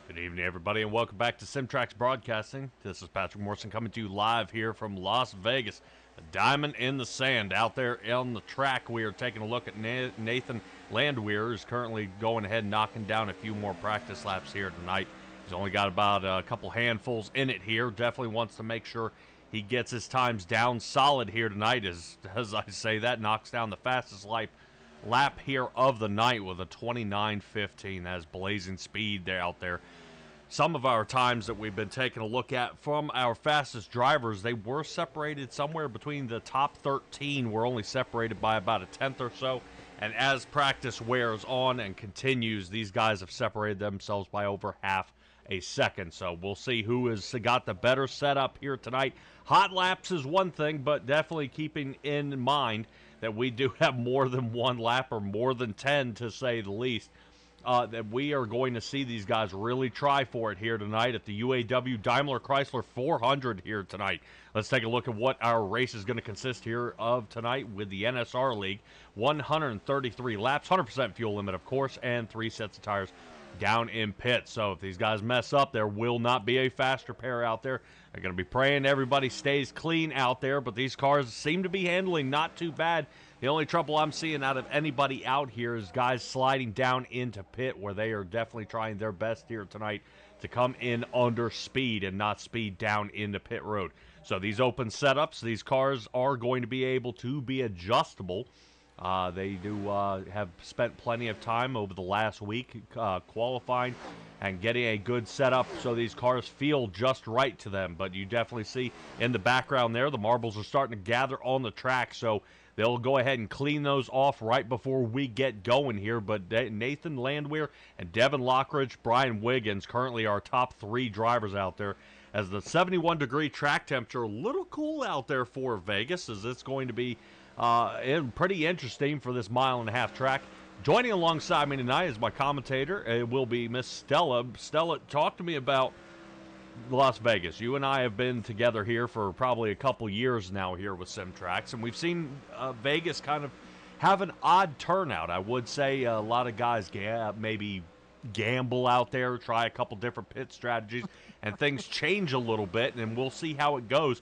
Good evening, everybody, and welcome back to SimTraX Broadcasting. This is Patrick Morrison coming to you live here from Las Vegas. A diamond in the sand out there on the track. We are taking a look at Nathan Landwehr, who's currently going ahead and knocking down a few more practice laps here tonight. He's only got about a couple handfuls in it here. Definitely wants to make sure he gets his times down solid here tonight. As I say that, knocks down the fastest lap here of the night with a 29:15. That is blazing speed there out there. Some of our times that we've been taking a look at from our fastest drivers, they were separated somewhere between the top 13. We're only separated by about a tenth or so. And as practice wears on and continues, these guys have separated themselves by over half a second. So we'll see who has got the better setup here tonight. Hot laps is one thing, but definitely keeping in mind that we do have more than one lap, or more than 10 to say the least. That we are going to see these guys really try for it here tonight at the UAW Daimler Chrysler 400 here tonight. Let's take a look at what our race is going to consist here of tonight with the NSR League. 133 laps, 100% fuel limit, of course, and 3 sets of tires down in pit. So if these guys mess up, there will not be a faster pair out there. They're going to be praying everybody stays clean out there, but these cars seem to be handling not too bad. The only trouble I'm seeing out of anybody out here is guys sliding down into pit, where they are definitely trying their best here tonight to come in under speed and not speed down into pit road. So these open setups, these cars are going to be able to be adjustable. They do have spent plenty of time over the last week qualifying and getting a good setup so these cars feel just right to them. But you definitely see in the background there, the marbles are starting to gather on the track, so they'll go ahead and clean those off right before we get going here. But Nathan Landwehr and Devin Lockridge, Brian Wiggins, currently our top 3 drivers out there. As the 71-degree track temperature, a little cool out there for Vegas, as it's going to be pretty interesting for this mile-and-a-half track. Joining alongside me tonight is my commentator. It will be Miss Stella. Stella, talk to me about Las Vegas. You and I have been together here for probably a couple years now here with SimTraX, and we've seen Vegas kind of have an odd turnout. I would say a lot of guys maybe gamble out there, try a couple different pit strategies, and things change a little bit, and we'll see how it goes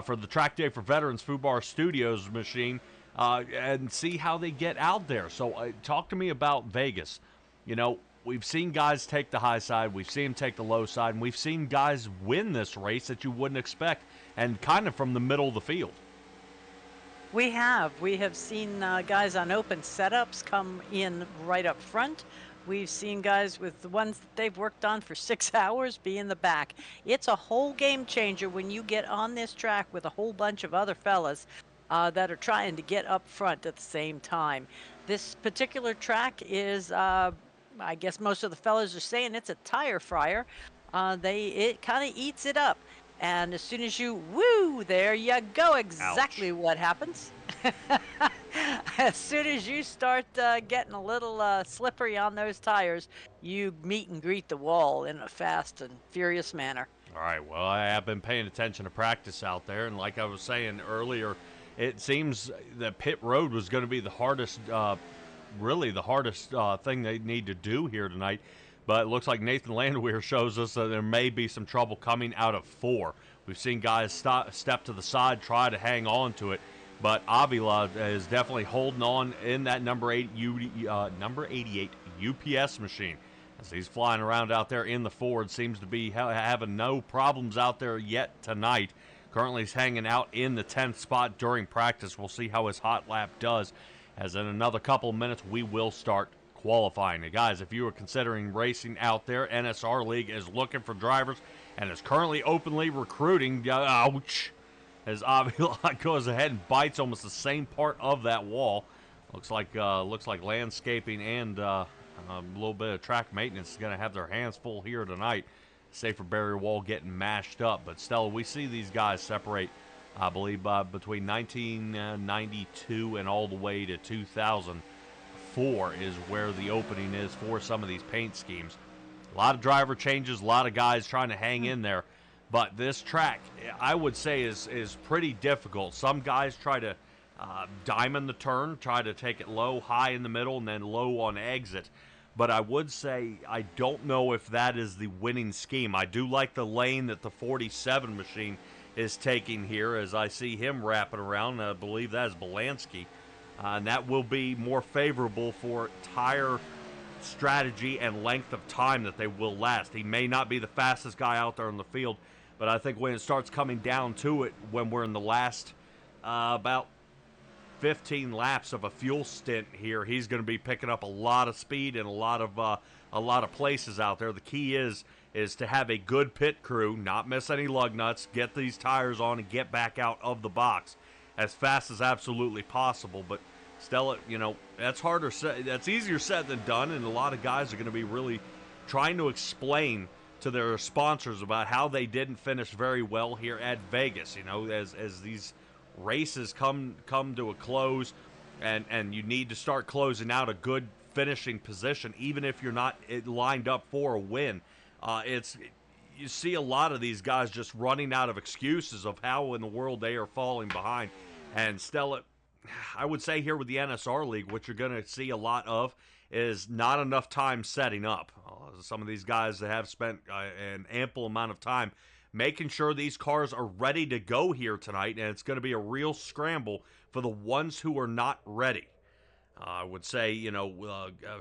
for the Track Day for Veterans Fubar Studios machine and see how they get out there. So talk to me about Vegas. You know, we've seen guys take the high side, we've seen them take the low side, and we've seen guys win this race that you wouldn't expect, and kind of from the middle of the field. We have seen guys on open setups come in right up front. We've seen guys with the ones that they've worked on for 6 hours be in the back. It's a whole game changer when you get on this track with a whole bunch of other fellas that are trying to get up front at the same time. This particular track is, I guess most of the fellas are saying it's a tire fryer. It kind of eats it up. And as soon as you, there you go, exactly Ouch. what happens. As soon as you start getting a little slippery on those tires, you meet and greet the wall in a fast and furious manner. All right, well, I have been paying attention to practice out there, and like I was saying earlier, it seems that pit road was going to be the hardest, really the hardest thing they need to do here tonight. But it looks like Nathan Landwehr shows us that there may be some trouble coming out of 4. We've seen guys step to the side, try to hang on to it. But Avila is definitely holding on in that number 88 UPS machine. As he's flying around out there in the Ford, seems to be having no problems out there yet tonight. Currently he's hanging out in the 10th spot during practice. We'll see how his hot lap does, as in another couple of minutes we will start qualifying. Now, guys, if you are considering racing out there, NSR League is looking for drivers and is currently openly recruiting. Ouch! As Avila goes ahead and bites almost the same part of that wall. Looks like landscaping and a little bit of track maintenance is going to have their hands full here tonight. Safer barrier wall getting mashed up. But Stella, we see these guys separate, I believe, between 1992 and all the way to 2004 is where the opening is for some of these paint schemes. A lot of driver changes, a lot of guys trying to hang in there. But this track, I would say, is pretty difficult. Some guys try to diamond the turn, try to take it low, high in the middle, and then low on exit. but I would say I don't know if that is the winning scheme. I do like the lane that the 47 machine is taking here, as I see him wrapping around. I believe that is Belansky. And that will be more favorable for tire strategy and length of time that they will last. He may not be the fastest guy out there in the field, but I think when it starts coming down to it, when we're in the last about 15 laps of a fuel stint here, he's going to be picking up a lot of speed and a lot of places out there. The key is to have a good pit crew, not miss any lug nuts, get these tires on, and get back out of the box as fast as absolutely possible. But Stella, that's harder said. That's easier said than done, and a lot of guys are going to be really trying to explain to their sponsors about how they didn't finish very well here at Vegas. As these races come to a close, and you need to start closing out a good finishing position, even if you're not lined up for a win. You see a lot of these guys just running out of excuses of how in the world they are falling behind. And Stella, I would say here with the NSR League, what you're going to see a lot of is not enough time setting up. Some of these guys that have spent an ample amount of time making sure these cars are ready to go here tonight, and it's going to be a real scramble for the ones who are not ready. I would say,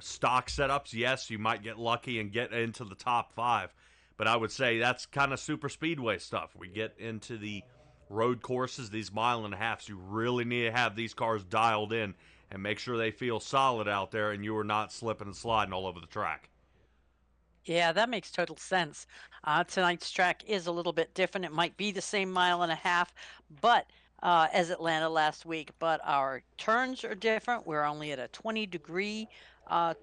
stock setups, yes, you might get lucky and get into the top 5, but I would say that's kind of super speedway stuff. We get into the road courses, these 1.5 miles, you really need to have these cars dialed in and make sure they feel solid out there and you are not slipping and sliding all over the track. Yeah, that makes total sense. Tonight's track is a little bit different. It might be the same 1.5 miles, but as Atlanta last week, but our turns are different. We're only at a 20-degree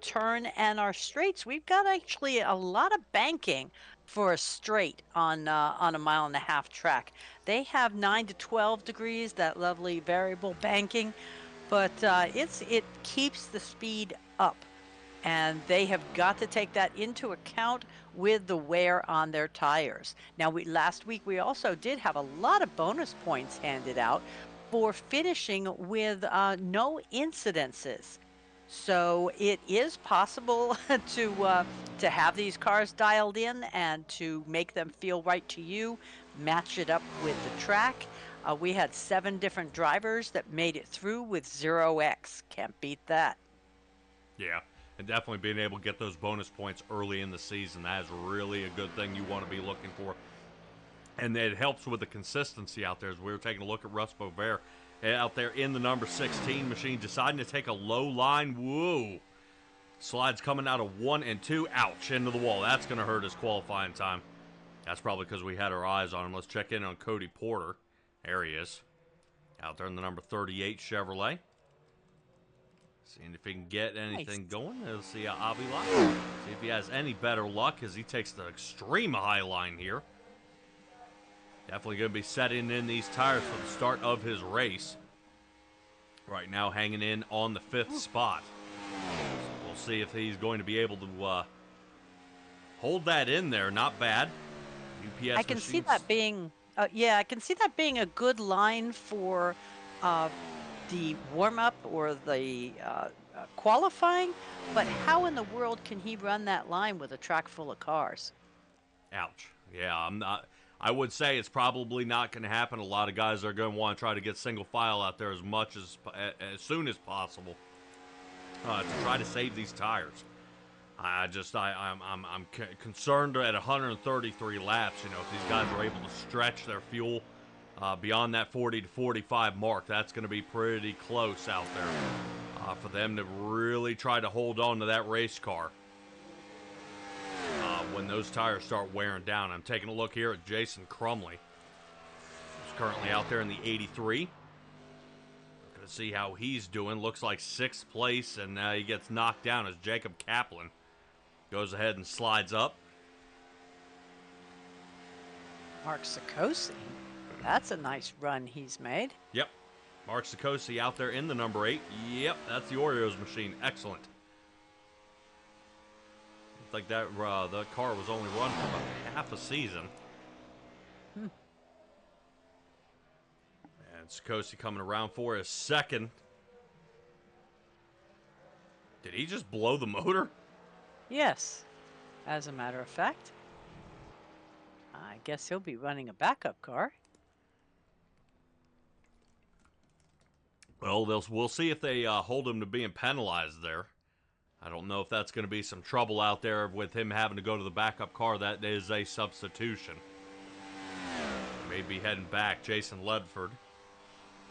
turn, and our straights, we've got actually a lot of banking for a straight on a 1.5 mile track. They have 9 to 12 degrees, that lovely variable banking, but it keeps the speed up. And they have got to take that into account with the wear on their tires. Now, last week we also did have a lot of bonus points handed out for finishing with no incidences. So it is possible to have these cars dialed in and to make them feel right to you, match it up with the track. We had 7 different drivers that made it through with 0x. Can't beat that. Yeah. And definitely being able to get those bonus points early in the season, that is really a good thing you want to be looking for. And it helps with the consistency out there. As we were taking a look at Russ Bover out there in the number 16 machine, deciding to take a low line. Whoa. Slides coming out of 1 and 2. Ouch, into the wall. That's going to hurt his qualifying time. That's probably because we had our eyes on him. Let's check in on Cody Porter. There he is. Out there in the number 38 Chevrolet. Seeing if he can get anything going. Let's see how Avi likes. See if he has any better luck as he takes the extreme high line here. Definitely going to be setting in these tires for the start of his race. Right now hanging in on the 5th spot. So we'll see if he's going to be able to hold that in there. Not bad. UPS I can see that being, I can see that being a good line for the warm-up or the qualifying, but how in the world can he run that line with a track full of cars? Ouch. Yeah, I would say it's probably not going to happen. A lot of guys are going to want to try to get single file out there as soon as possible to try to save these tires. I'm concerned at 133 laps. If these guys are able to stretch their fuel beyond that 40 to 45 mark, that's going to be pretty close out there for them to really try to hold on to that race car when those tires start wearing down. I'm taking a look here at Jason Crumley, who's currently out there in the 83. Going to see how he's doing. Looks like 6th place, and he gets knocked down as Jacob Kaplan goes ahead and slides up. Mark Sikosi. That's a nice run he's made. Yep. Mark Sikosi out there in the number 8. Yep, that's the Oreos machine. Excellent. Looks like that the car was only run for about half a season. And Sikosi coming around for his 2nd. Did he just blow the motor? Yes, as a matter of fact. I guess he'll be running a backup car. Well, we'll see if they hold him to being penalized there. I don't know if that's going to be some trouble out there with him having to go to the backup car. That is a substitution. Maybe heading back, Jason Ledford.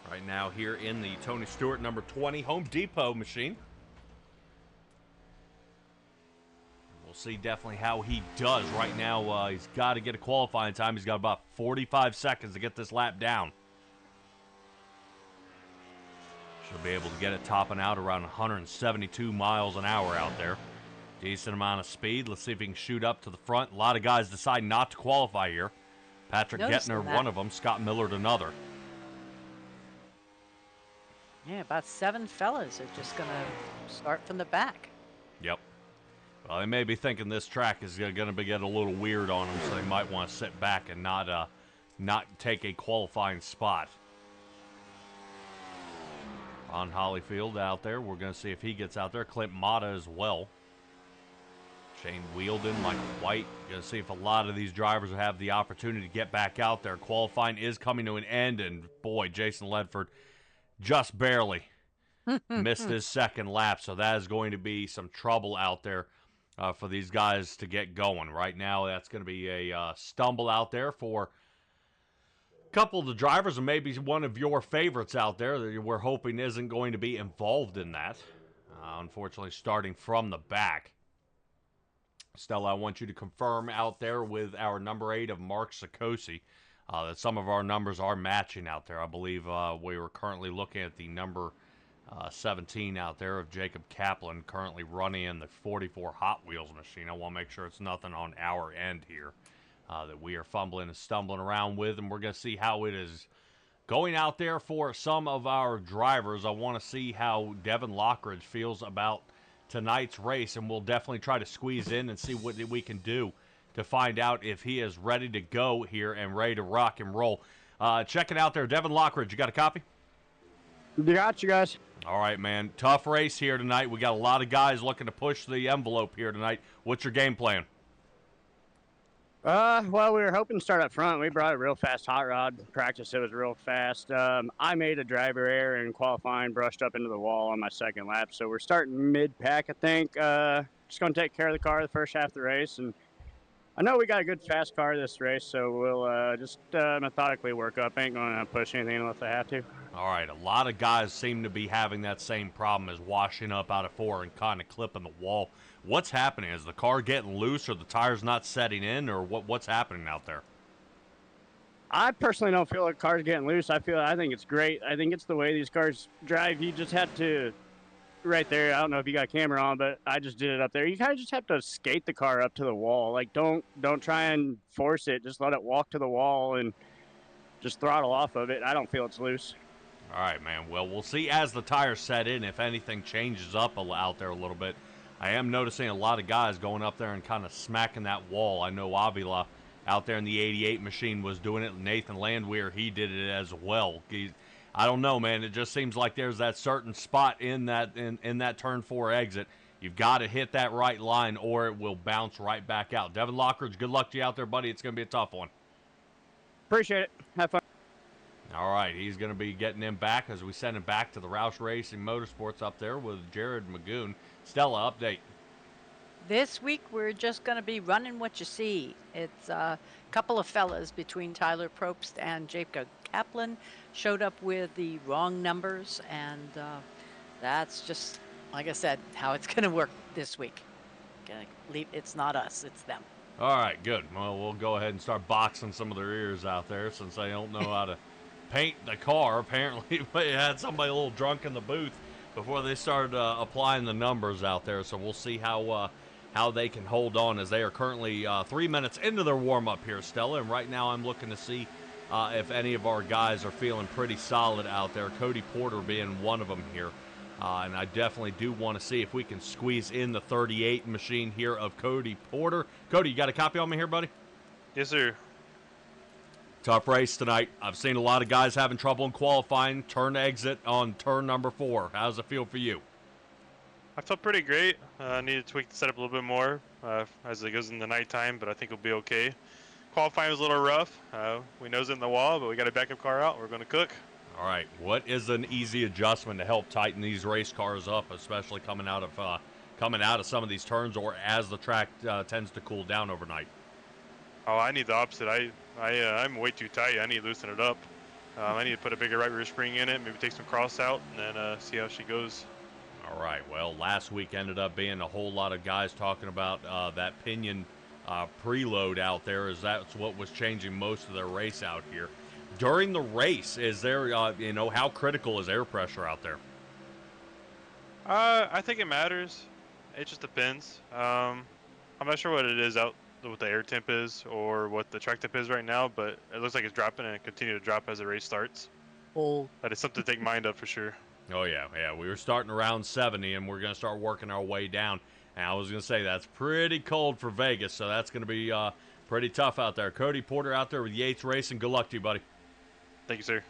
Right now here in the Tony Stewart number 20 Home Depot machine. We'll see definitely how he does. Right now, he's got to get a qualifying time. He's got about 45 seconds to get this lap down. Should be able to get it topping out around 172 miles an hour out there. Decent amount of speed. Let's see if he can shoot up to the front. A lot of guys decide not to qualify here. Patrick Gettner, one of them. Scott Millard, another. Yeah, about 7 fellas are just going to start from the back. Yep. Well, they may be thinking this track is going to get a little weird on them, so they might want to sit back and not take a qualifying spot. On Hollyfield out there, we're going to see if he gets out there. Clint Mata as well. Shane Wielden, Michael White. Going to see if a lot of these drivers will have the opportunity to get back out there. Qualifying is coming to an end, and boy, Jason Ledford just barely missed his second lap, so that is going to be some trouble out there for these guys to get going. Right now, that's going to be a stumble out there for a couple of the drivers, and maybe one of your favorites out there that we're hoping isn't going to be involved in that. Unfortunately, starting from the back. Stella, I want you to confirm out there with our number 8 of Mark Sikosi that some of our numbers are matching out there. I believe we were currently looking at the number 17 out there of Jacob Kaplan, currently running in the 44 Hot Wheels machine. I want to make sure it's nothing on our end here that we are fumbling and stumbling around with, and we're going to see how it is going out there for some of our drivers. I want to see how Devin Lockridge feels about tonight's race, and we'll definitely try to squeeze in and see what we can do to find out if he is ready to go here and ready to rock and roll. Check it out there. Devin Lockridge, you got a copy? Got you guys. All right, man. Tough race here tonight. We got a lot of guys looking to push the envelope here tonight. What's your game plan? Well, we were hoping to start up front. We brought a real fast hot rod. Practice, it was real fast. I made a driver error in qualifying, brushed up into the wall on my second lap. So we're starting mid-pack, I think. Just going to take care of the car the first half of the race. And I know we got a good fast car this race, so we'll just methodically work up. Ain't going to push anything unless I have to. All right, a lot of guys seem to be having that same problem as washing up out of 4 and kind of clipping the wall. What's happening? Is the car getting loose, or the tires not setting in, or what's happening out there? I personally don't feel like the car's getting loose. I think it's great. I think it's the way these cars drive. You just have to, right there, I don't know if you got a camera on, but I just did it up there. You kind of just have to skate the car up to the wall. Like, don't try and force it. Just let it walk to the wall and just throttle off of it. I don't feel it's loose. All right, man. Well, we'll see as the tires set in if anything changes up out there a little bit. I am noticing a lot of guys going up there and kind of smacking that wall. I know Avila out there in the 88 machine was doing it. Nathan Landwehr, he did it as well. I don't know, man. It just seems like there's that certain spot in that turn 4 exit. You've got to hit that right line or it will bounce right back out. Devin Lockridge, good luck to you out there, buddy. It's going to be a tough one. Appreciate it. Have fun. All right, he's going to be getting him back as we send him back to the Roush Racing Motorsports up there with Jared Magoon. Stella, update. This week, we're just going to be running what you see. It's a couple of fellas between Tyler Probst and Jacob Kaplan showed up with the wrong numbers, and that's just, like I said, how it's going to work this week. It's not us, it's them. All right, good. Well, we'll go ahead and start boxing some of their ears out there since they don't know how to paint the car. Apparently, they had somebody a little drunk in the booth before they started applying the numbers out there. So we'll see how they can hold on as they are currently 3 minutes into their warm-up here, Stella. And right now I'm looking to see if any of our guys are feeling pretty solid out there, Cody Porter being one of them here. And I definitely do want to see if we can squeeze in the 38 machine here of Cody Porter. Cody, you got a copy on me here, buddy? Yes, sir. Tough race tonight. I've seen a lot of guys having trouble in qualifying. Turn exit on turn number 4. How does it feel for you? I felt pretty great. I need to tweak the setup a little bit more as it goes in the nighttime, but I think we'll be okay. Qualifying was a little rough. We nosed it in the wall, but we got a backup car out. We're going to cook. All right, what is an easy adjustment to help tighten these race cars up, especially coming out of some of these turns, or as the track tends to cool down overnight? Oh, I need the opposite. I'm way too tight. I need to loosen it up. I need to put a bigger right rear spring in it, maybe take some cross out, and then see how she goes. All right, well, last week ended up being a whole lot of guys talking about that pinion preload out there, as that's what was changing most of their race out here. During the race, is there, how critical is air pressure out there? I think it matters. It just depends. I'm not sure what it is out, what the air temp is or what the track temp is right now, but it looks like it's dropping and it continue to drop as the race starts. Oh. That is something to take mind of for sure. Oh, yeah. We were starting around 70, and we're going to start working our way down. And I was going to say, that's pretty cold for Vegas, so that's going to be pretty tough out there. Cody Porter out there with Yates Racing. Good luck to you, buddy. Thank you, sir.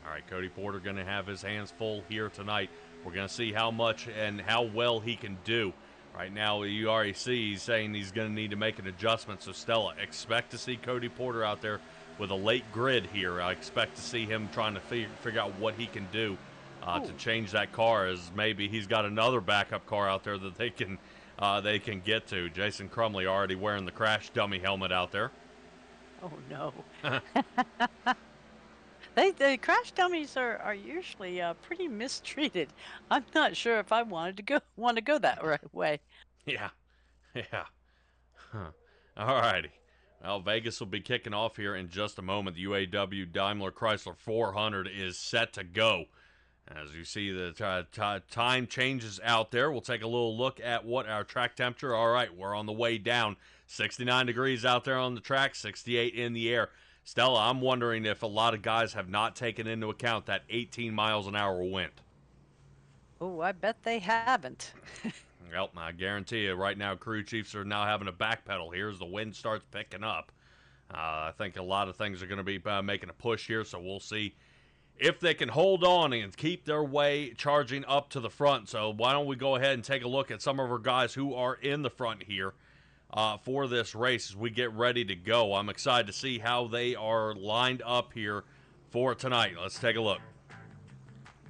All right, Cody Porter going to have his hands full here tonight. We're going to see how much and how well he can do. Right now, you already see he's saying he's going to need to make an adjustment. So, Stella, expect to see Cody Porter out there with a late grid here. I expect to see him trying to figure out what he can do to change that car, as maybe he's got another backup car out there that they can get to. Jason Crumley already wearing the crash dummy helmet out there. Oh, no. The crash dummies are usually pretty mistreated. I'm not sure if I want to go that right way. Yeah. Huh. All righty. Well, Vegas will be kicking off here in just a moment. The UAW Daimler Chrysler 400 is set to go. As you see, the time changes out there. We'll take a little look at what our track temperature. All right, we're on the way down. 69 degrees out there on the track, 68 in the air. Stella, I'm wondering if a lot of guys have not taken into account that 18 miles an hour wind. Oh, I bet they haven't. Well, I guarantee you right now crew chiefs are now having a backpedal here as the wind starts picking up. I think a lot of things are going to be making a push here, so we'll see if they can hold on and keep their way charging up to the front. So why don't we go ahead and take a look at some of our guys who are in the front here for this race as we get ready to go. I'm excited to see how they are lined up here for tonight. Let's take a look.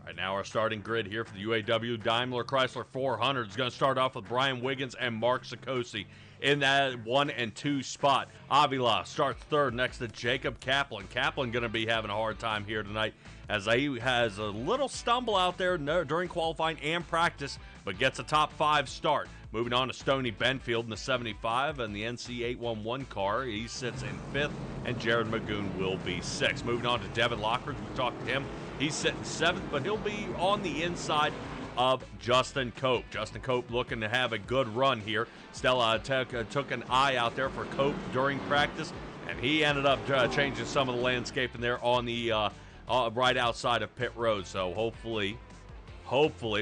Right now, our starting grid here for the UAW Daimler Chrysler 400 is going to start off with Brian Wiggins and Mark Sikosi in that 1 and 2 spot. Avila starts third next to Jacob Kaplan. Kaplan going to be having a hard time here tonight as he has a little stumble out there during qualifying and practice, but gets a top 5 start. Moving on to Stoney Benfield in the 75 and the NC811 car. He sits in 5th, and Jared Magoon will be 6th. Moving on to Devin Lockridge. We talked to him. He's sitting 7th, but he'll be on the inside of Justin Cope. Justin Cope looking to have a good run here. Stella took an eye out there for Cope during practice, and he ended up changing some of the landscape in there on the right outside of pit road. So hopefully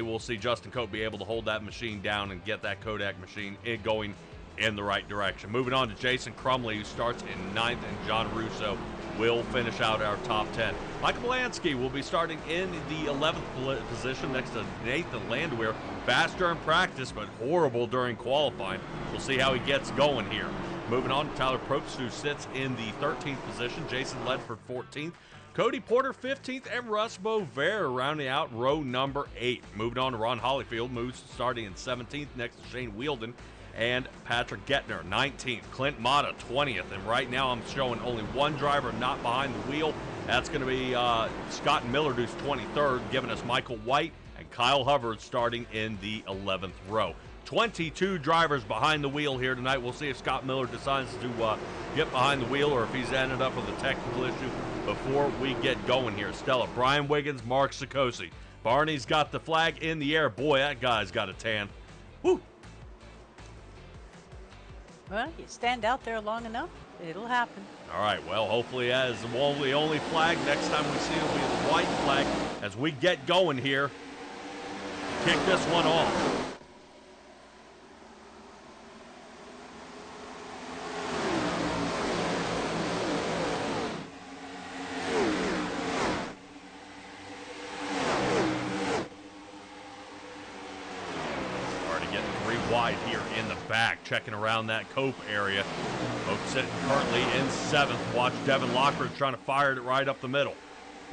we'll see Justin Cope be able to hold that machine down and get that Kodak machine going in the right direction. Moving on to Jason Crumley, who starts in 9th, and John Russo will finish out our top 10. Michael Lansky will be starting in the 11th position next to Nathan Landwehr. Faster in practice, but horrible during qualifying. We'll see how he gets going here. Moving on to Tyler Probst, who sits in the 13th position. Jason Ledford 14th. Cody Porter 15th, and Russ Bover rounding out row number 8. Moving on to Ron Hollyfield, moves starting in 17th next to Shane Wielden and Patrick Gettner 19th. Clint Mata 20th, and right now I'm showing only one driver not behind the wheel. That's going to be Scott Millard, who's 23rd, giving us Michael White and Kyle Hubbard starting in the 11th row. 22 drivers behind the wheel here tonight. We'll see if Scott Miller decides to get behind the wheel or if he's ended up with a technical issue before we get going here. Stella, Brian Wiggins, Mark Sikosi. Barney's got the flag in the air. Boy, that guy's got a tan. Woo! Well, you stand out there long enough, it'll happen. All right, well, hopefully as the only flag next time we see it will be the white flag as we get going here. Kick this one off. wide here in the back, checking around that cope area. Cope sitting currently in 7th. Watch Devin Lockridge trying to fire it right up the middle.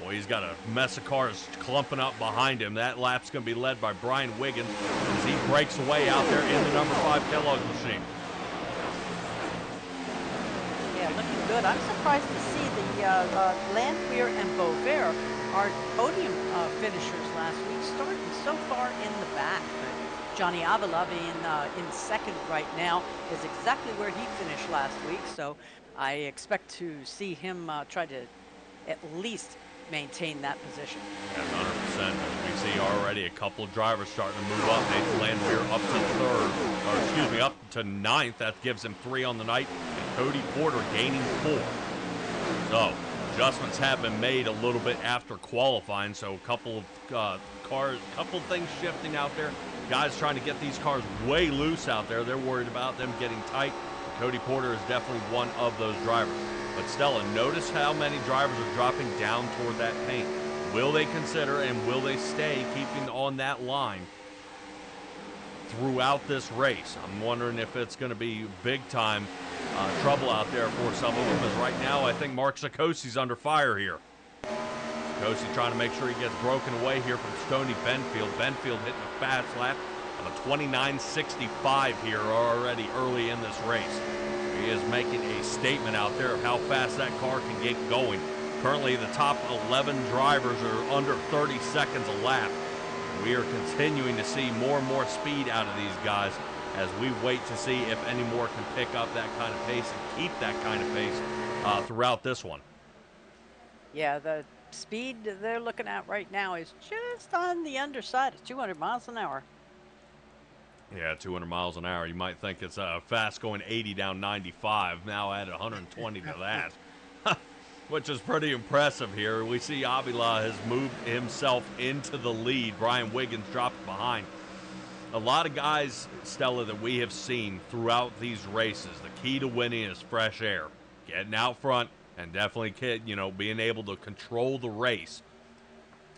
Boy, he's got a mess of cars clumping up behind him. That lap's going to be led by Brian Wiggins as he breaks away out there in the number 5 Kellogg machine. Yeah, looking good. I'm surprised to see the Landwehr and Beauvais, our podium finishers last week, starting so far in the back. But Johnny Avila being in 2nd right now is exactly where he finished last week. So I expect to see him try to at least maintain that position. Yeah, 100%. We see already a couple of drivers starting to move up. Nathan Landwehr up to 3rd, or excuse me, up to 9th. That gives him 3 on the night. And Cody Porter gaining 4. So adjustments have been made a little bit after qualifying. So a couple of couple things shifting out there. Guys trying to get these cars way loose out there. They're worried about them getting tight. Cody Porter is definitely one of those drivers. But Stella, notice how many drivers are dropping down toward that paint. Will they consider and will they stay keeping on that line throughout this race? I'm wondering if it's going to be big time trouble out there for some of them, as right now I think Mark Sikosi's under fire here. Sikosi trying to make sure he gets broken away here from Stoney Benfield. Benfield hitting a fast lap of a 29.65 here already early in this race. He is making a statement out there of how fast that car can get going. Currently, the top 11 drivers are under 30 seconds a lap. We are continuing to see more and more speed out of these guys as we wait to see if any more can pick up that kind of pace and keep that kind of pace throughout this one. Yeah, the speed they're looking at right now is just on the underside of 200 miles an hour. Yeah, 200 miles an hour. You might think it's fast going 80 down 95. Now add 120 to that, which is pretty impressive here. We see Avila has moved himself into the lead. Brian Wiggins dropped behind. A lot of guys, Stella, that we have seen throughout these races, the key to winning is fresh air. Getting out front and definitely, being able to control the race.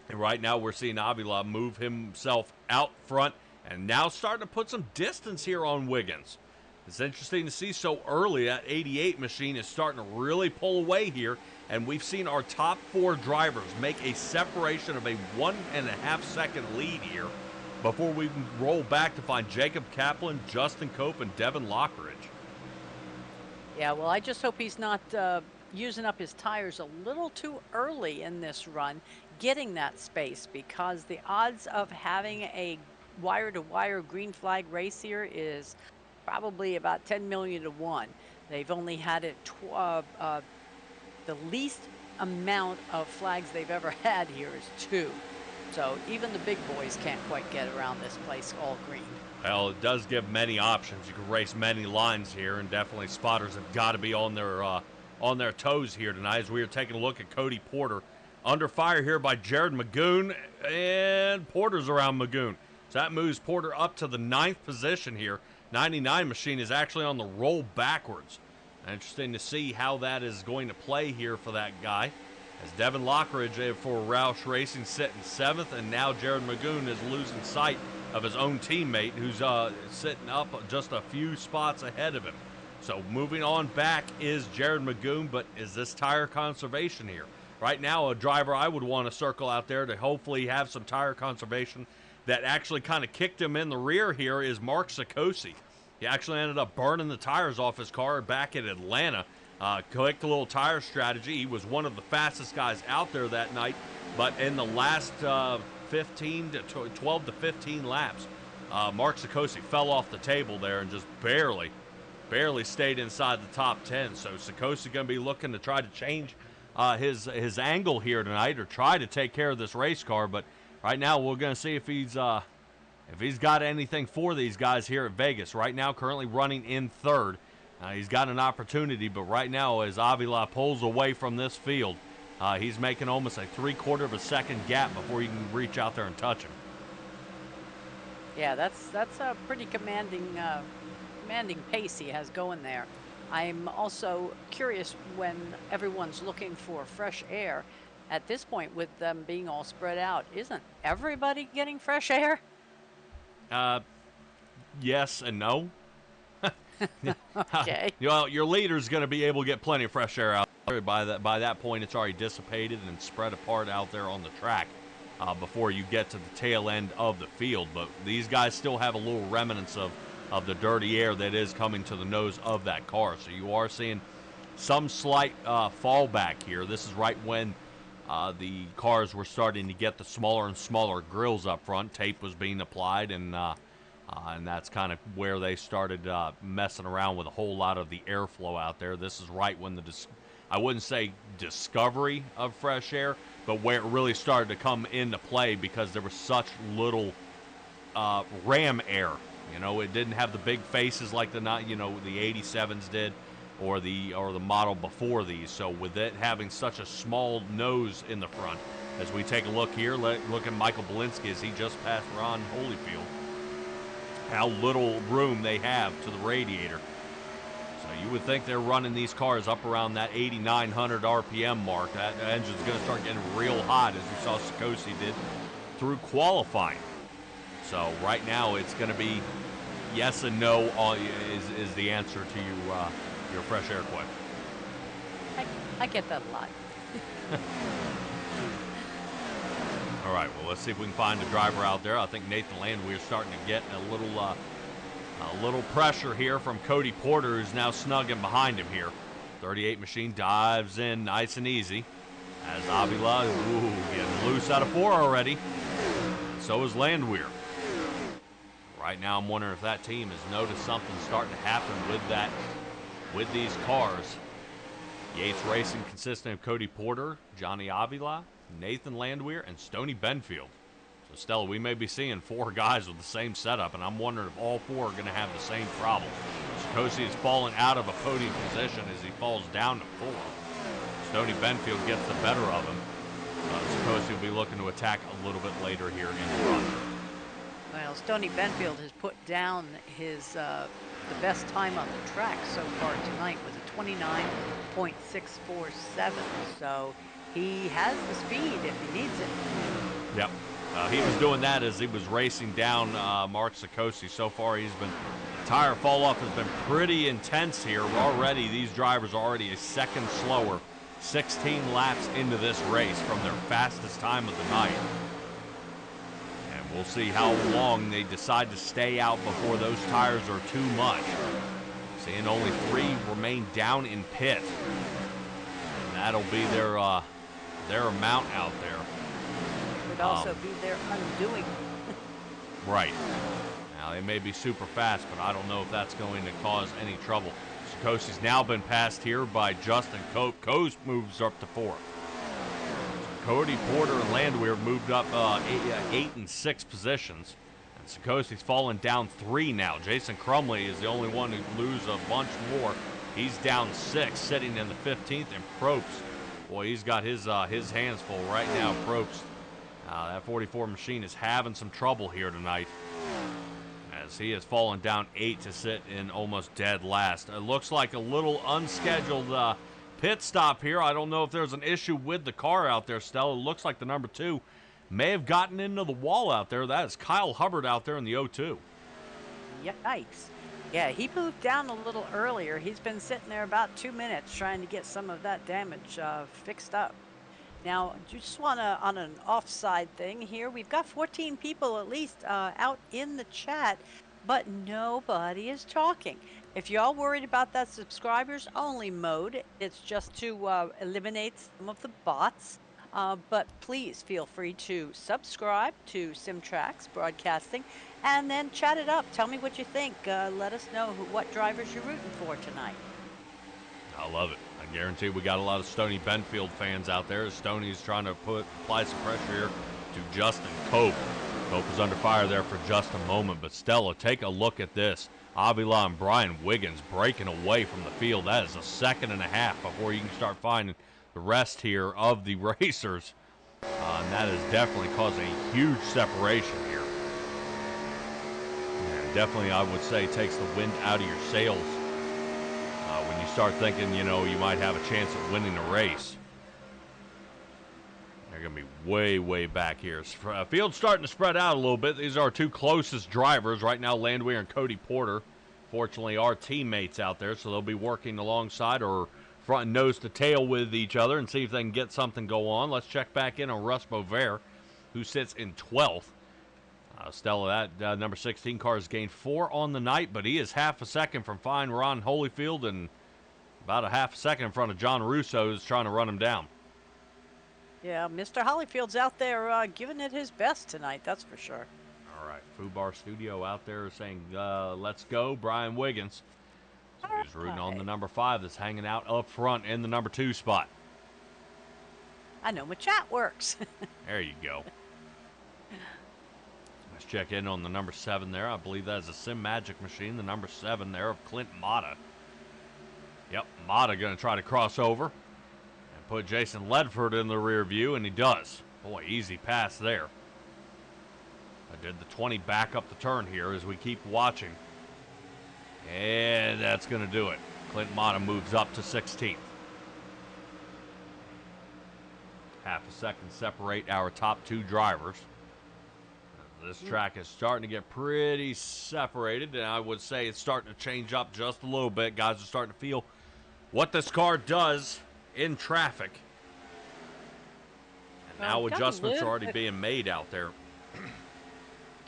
And right now we're seeing Avila move himself out front and now starting to put some distance here on Wiggins. It's interesting to see so early that 88 machine is starting to really pull away here. And we've seen our top 4 drivers make a separation of a 1.5 second lead here before we can roll back to find Jacob Kaplan, Justin Cope, and Devin Lockridge. Yeah, well, I just hope he's not using up his tires a little too early in this run, getting that space, because the odds of having a wire-to-wire green flag race here is probably about 10 million to 1. They've only had it the least amount of flags they've ever had here is 2. So even the big boys can't quite get around this place all green. Well, it does give many options. You can race many lines here, and definitely spotters have got to be on their toes here tonight as we are taking a look at Cody Porter. Under fire here by Jared Magoon, and Porter's around Magoon. So that moves Porter up to the 9th position here. 99 machine is actually on the roll backwards. Interesting to see how that is going to play here for that guy. As Devin Lockridge for Roush Racing sitting 7th, and now Jared Magoon is losing sight of his own teammate who's sitting up just a few spots ahead of him. So moving on back is Jared Magoon, but is this tire conservation here? Right now, a driver I would want to circle out there to hopefully have some tire conservation that actually kind of kicked him in the rear here is Mark Sikosi. He actually ended up burning the tires off his car back in Atlanta. Clicked a little tire strategy. He was one of the fastest guys out there that night, but in the last 12 to 15 laps, Mark Sikosi fell off the table there and just barely stayed inside the top 10. So Sikosi going to be looking to try to change his angle here tonight, or try to take care of this race car. But right now we're going to see if he's got anything for these guys here at Vegas. Right now, currently running in 3rd. He's got an opportunity, but right now, as Avila pulls away from this field, he's making almost a 3/4 of a second gap before you can reach out there and touch him. Yeah, that's a pretty commanding pace he has going there. I'm also curious, when everyone's looking for fresh air, at this point with them being all spread out, isn't everybody getting fresh air? yes and no. Okay. Your leader's going to be able to get plenty of fresh air out there. By that point, it's already dissipated and spread apart out there on the track before you get to the tail end of the field. But these guys still have a little remnants of the dirty air that is coming to the nose of that car. So you are seeing some slight fallback here. This is right when the cars were starting to get the smaller and smaller grills up front. Tape was being applied, and that's kind of where they started messing around with a whole lot of the airflow out there. This is right when I wouldn't say discovery of fresh air, but where it really started to come into play because there was such little ram air. It didn't have the big faces like the 87s did, or the model before these. So with it having such a small nose in the front, as we take a look here, look at Michael Belinsky as he just passed Ron Holyfield. How little room they have to the radiator. So you would think they're running these cars up around that 8,900 RPM mark. That engine's going to start getting real hot, as we saw Sikosi did through qualifying. So right now it's going to be yes and no is the answer to your fresh air question. I get that a lot. All right, well, let's see if we can find a driver out there. I think Nathan Landwehr's starting to get a little pressure here from Cody Porter, who's now snugging behind him here. 38 machine dives in nice and easy. As Avila, getting loose out of 4 already. So is Landwehr. Right now, I'm wondering if that team has noticed something starting to happen with these cars. Yates Racing consisting of Cody Porter, Johnny Avila, Nathan Landwehr, and Stoney Benfield. So, Stella, we may be seeing 4 guys with the same setup, and I'm wondering if all 4 are going to have the same problem. Sikosi is falling out of a podium position as he falls down to 4. Stoney Benfield gets the better of him. Sikosi will be looking to attack a little bit later here in the run. Well, Stoney Benfield has put down his the best time on the track so far tonight with a 29.647. So he has the speed if he needs it. Yep. He was doing that as he was racing down Mark Sikosi. So far, the tire fall off has been pretty intense here. Already, these drivers are already a second slower, 16 laps into this race from their fastest time of the night. And we'll see how long they decide to stay out before those tires are too much. Seeing only 3 remain down in pit. And that'll be their amount out there. Would also be their undoing. Right. Now, they may be super fast, but I don't know if that's going to cause any trouble. Sikosi's now been passed here by Justin Cope. Coase moves up to 4. Cody Porter and Landwehr moved up 8 and 6 positions. And Sikosi's fallen down 3 now. Jason Crumley is the only one who loses a bunch more. He's down 6, sitting in the 15th. And Probst, boy, he's got his hands full right now. Probst, that 44 machine is having some trouble here tonight, as he has fallen down 8 to sit in almost dead last. It looks like a little unscheduled pit stop here. I don't know if there's an issue with the car out there, Stella. It looks like the number 2 may have gotten into the wall out there. That is Kyle Hubbard out there in the 02. Yikes. Yeah, he moved down a little earlier. He's been sitting there about 2 minutes trying to get some of that damage fixed up. Now, just want to, on an offside thing here, we've got 14 people at least out in the chat, but nobody is talking. If y'all worried about that subscribers only mode, it's just to eliminate some of the bots. But please feel free to subscribe to SimTraX Broadcasting and then chat it up. Tell me what you think. Let us know what drivers you're rooting for tonight. I love it. I guarantee we got a lot of Stoney Benfield fans out there. Stoney's trying to apply some pressure here to Justin Cope. Cope is under fire there for just a moment. But Stella, take a look at this. Avila and Brian Wiggins breaking away from the field. That is a second and a half before you can start finding the rest here of the racers. And that is definitely causing a huge separation here. And definitely, I would say, takes the wind out of your sails when you start thinking, you might have a chance at winning a race. They're going to be way, way back here. Field's starting to spread out a little bit. These are our two closest drivers right now, Landwehr and Cody Porter. Fortunately, our teammates out there, so they'll be working alongside or front nose to tail with each other and see if they can get something go on. Let's check back in on Russ Bover, who sits in 12th. Stella, that number 16 car has gained 4 on the night, but he is half a second from fine Ron Holyfield and about a half a second in front of John Russo, who's trying to run him down. Yeah, Mr. Holyfield's out there giving it his best tonight, that's for sure. All right, Fubar Studio out there saying, let's go, Brian Wiggins. So he's rooting on the number 5 that's hanging out up front in the number 2 spot. I know my chat works. There you go. Let's check in on the number 7 there. I believe that is a Sim Magic machine, the number 7 there of Clint Mata. Yep, Mata going to try to cross over and put Jason Ledford in the rear view, and he does. Boy, easy pass there. I did the 20 back up the turn here as we keep watching. And that's going to do it. Clint Mata moves up to 16th. Half a second separate our top 2 drivers. This track is starting to get pretty separated, and I would say it's starting to change up just a little bit. Guys are starting to feel what this car does in traffic. And now adjustments are already being made out there.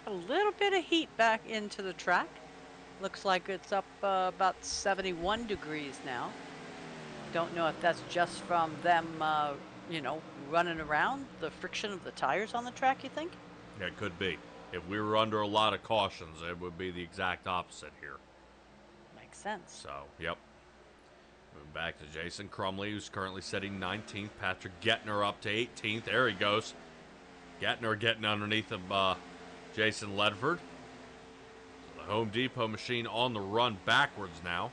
A little bit of heat back into the track. Looks like it's up about 71 degrees now. Don't know if that's just from them, running around, the friction of the tires on the track, you think? Yeah, it could be. If we were under a lot of cautions, it would be the exact opposite here. Makes sense. So, yep. Moving back to Jason Crumley, who's currently sitting 19th. Patrick Gettner up to 18th. There he goes. Gettner getting underneath of Jason Ledford. So the Home Depot machine on the run backwards now.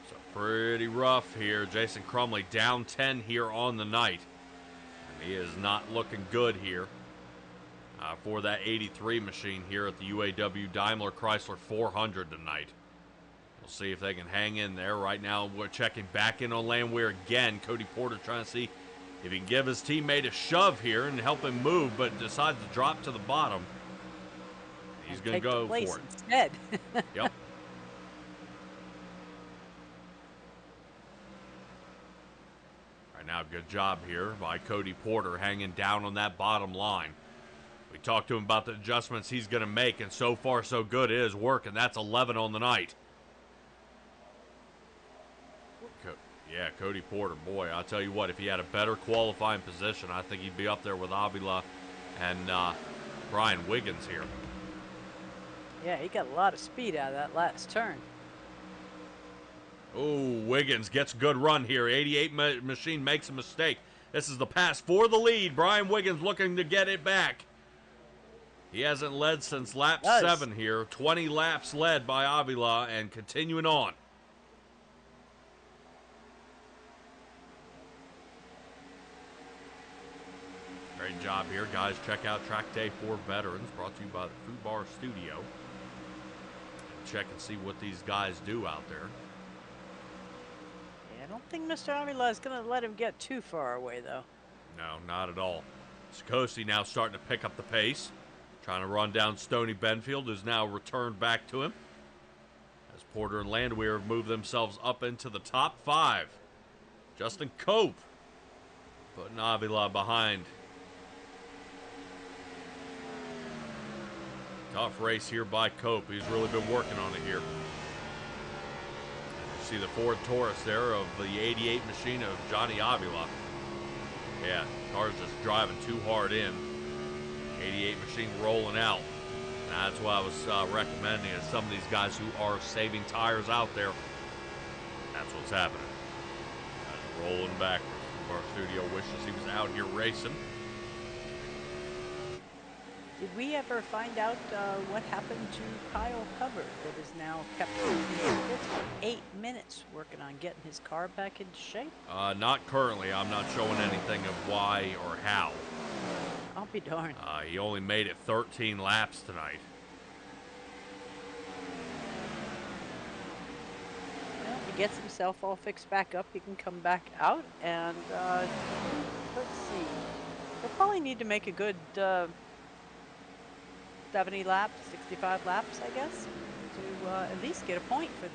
So pretty rough here. Jason Crumley down 10 here on the night. And he is not looking good here. For that 83 machine here at the UAW Daimler Chrysler 400 tonight. We'll see if they can hang in there. Right now, we're checking back in on Landwehr again. Cody Porter trying to see if he can give his teammate a shove here and help him move, but decides to drop to the bottom. He's going to go for it. Instead. Yep. Right now, good job here by Cody Porter hanging down on that bottom line. We talked to him about the adjustments he's going to make, and so far so good. It is working. That's 11 on the night. Yeah, Cody Porter, boy, I'll tell you what, if he had a better qualifying position, I think he'd be up there with Avila and Brian Wiggins here. Yeah, he got a lot of speed out of that last turn. Oh, Wiggins gets a good run here. 88 machine makes a mistake. This is the pass for the lead. Brian Wiggins looking to get it back. He hasn't led since lap 7 here. 20 laps led by Avila and continuing on. Great job here, guys. Check out Track Day for Veterans, brought to you by the Food Bar Studio. Check and see what these guys do out there. Yeah, I don't think Mr. Avila is going to let him get too far away, though. No, not at all. Sikosi now starting to pick up the pace. Trying to run down Stoney Benfield, who's now returned back to him. As Porter and Landwehr have moved themselves up into the top 5. Justin Cope putting Avila behind. Tough race here by Cope. He's really been working on it here. You see the Ford Taurus there of the 88 machine of Johnny Avila. Yeah, car's just driving too hard in. 88 machine rolling out. And that's why I was recommending it. Some of these guys who are saving tires out there, that's what's happening. That's rolling backwards. Our studio wishes he was out here racing. Did we ever find out what happened to Kyle Hubbard that is now kept 8 minutes working on getting his car back into shape? Not currently. I'm not showing anything of why or how. I'll be darned. He only made it 13 laps tonight. Well, if he gets himself all fixed back up, he can come back out and let's see. We'll probably need to make a good 70 laps, 65 laps, I guess, to at least get a point for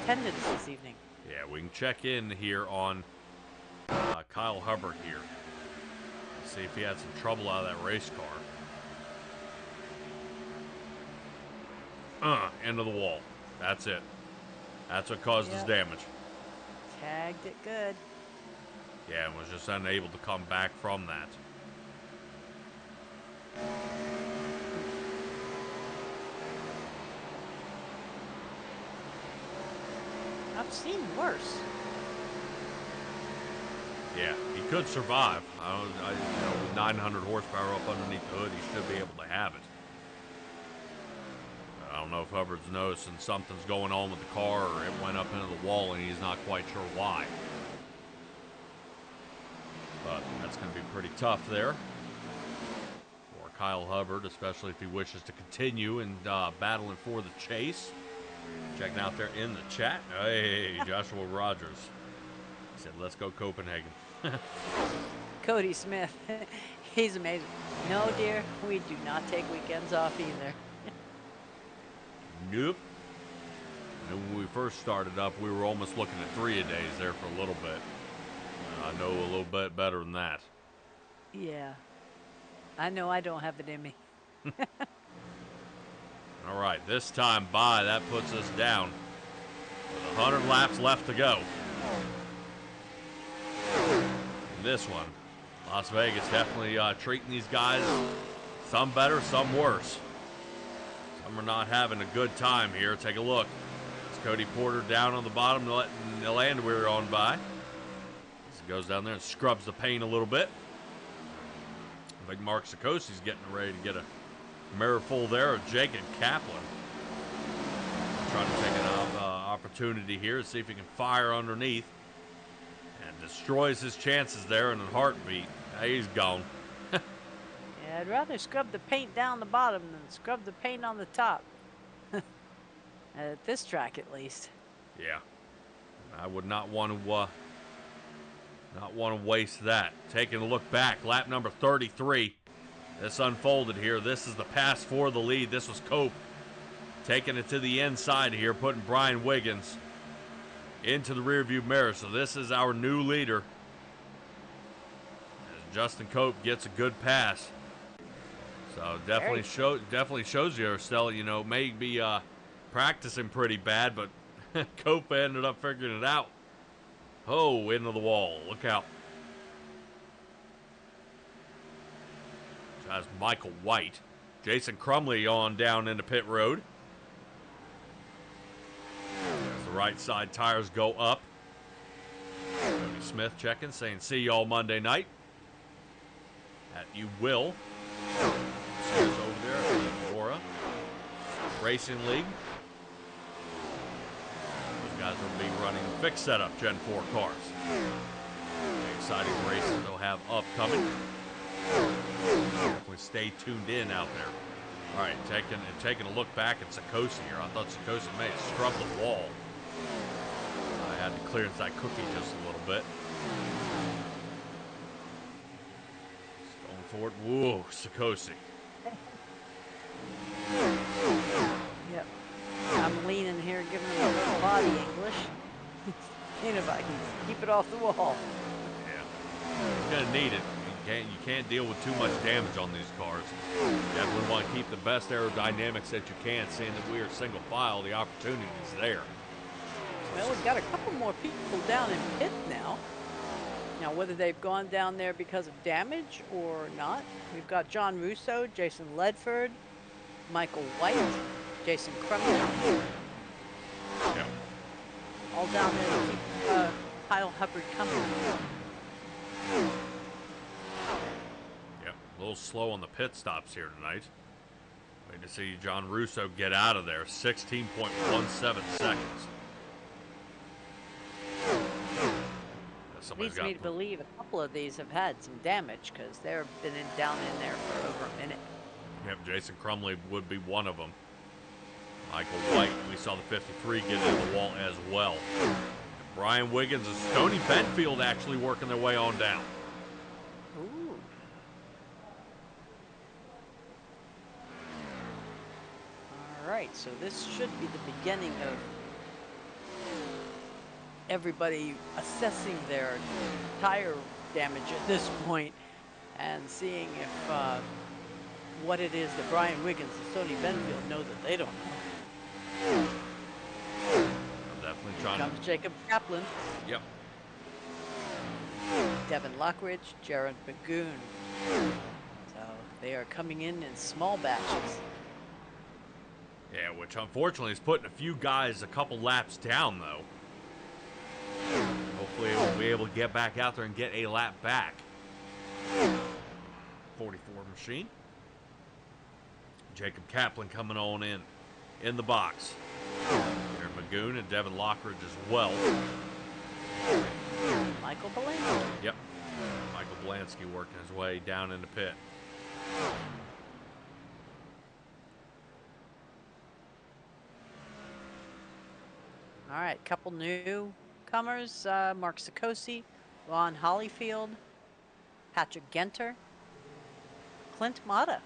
attendance this evening. Yeah, we can check in here on Kyle Hubbard here. See if he had some trouble out of that race car. Into the wall. That's it. That's what caused his damage. Tagged it good. Yeah, and was just unable to come back from that. I've seen worse. Yeah, he could survive. With 900 horsepower up underneath the hood, he should be able to have it. I don't know if Hubbard's noticing something's going on with the car, or it went up into the wall and he's not quite sure why. But that's going to be pretty tough there for Kyle Hubbard, especially if he wishes to continue and battling for the chase. Checking out there in the chat. Hey, Joshua Rogers. He said, let's go Copenhagen. Cody Smith. He's amazing. No, dear, we do not take weekends off either. Nope. And when we first started up, we were almost looking at 3-a-days there for a little bit. I know a little bit better than that. Yeah. I know I don't have it in me. All right, this time by, that puts us down with 100 laps left to go. And this one, Las Vegas definitely treating these guys, some better, some worse. Some are not having a good time here. Take a look. It's Cody Porter down on the bottom, letting the Landwehr on by. He goes down there and scrubs the paint a little bit. I think Mark Sikosi's getting ready to get a mirror full there of Jacob Kaplan. Trying to take an opportunity here to see if he can fire underneath. And destroys his chances there in a heartbeat. He's gone. Yeah, I'd rather scrub the paint down the bottom than scrub the paint on the top. At this track, at least. Yeah. I would not want to waste that. Taking a look back, lap number 33. This unfolded here. This is the pass for the lead. This was Cope taking it to the inside here, putting Brian Wiggins into the rearview mirror. So this is our new leader. As Justin Cope gets a good pass. So definitely shows you, Stella, may be practicing pretty bad, but Cope ended up figuring it out. Oh, into the wall. Look out. That's Michael White. Jason Crumley on down into pit road. As the right side tires go up. Cody Smith checking, saying, see y'all Monday night. That you will. See us over there at the Aurora Racing League. Those guys will be running fixed setup Gen 4 cars. Exciting races they'll have upcoming. Definitely stay tuned in out there. All right, taking a look back at Sikosi here. I thought Sikosi may have scrubbed the wall. I had to clearance that cookie just a little bit. Going forward. Whoa, Sikosi. Yep. I'm leaning here, giving him a little body English. Seeing if I can keep it off the wall. Yeah. You're gonna need it. You can't deal with too much damage on these cars. You definitely want to keep the best aerodynamics that you can, seeing that we are single file, the opportunity is there. Well, we've got a couple more people down in pit now. Now, whether they've gone down there because of damage or not, we've got John Russo, Jason Ledford, Michael White, Jason Crumley. Yeah. All down there to keep Kyle Hubbard company. A little slow on the pit stops here tonight. Wait to see John Russo get out of there. 16.17 seconds. Leads me to believe a couple of these have had some damage because they've been down in there for over a minute. Yep, Jason Crumley would be one of them. Michael White, we saw the 53 get into the wall as well. Brian Wiggins and Stoney Benfield actually working their way on down. Ooh. All right, so this should be the beginning of everybody assessing their tire damage at this point and seeing if what it is that Brian Wiggins and Stoney Benfield know that they don't know. I'm definitely trying Comes Jacob Kaplan, to. Yep. Devin Lockridge, Jared Bagoon. So they are coming in small batches. Yeah, which unfortunately is putting a few guys a couple laps down, though. Hopefully we'll be able to get back out there and get a lap back. 44 machine. Jacob Kaplan coming on in the box. Aaron Magoon and Devin Lockridge as well. Michael Belansky. Yep. Michael Belansky working his way down in the pit. All right, couple newcomers. Mark Sikosi, Ron Hollyfield, Patrick Genter, Clint Mata.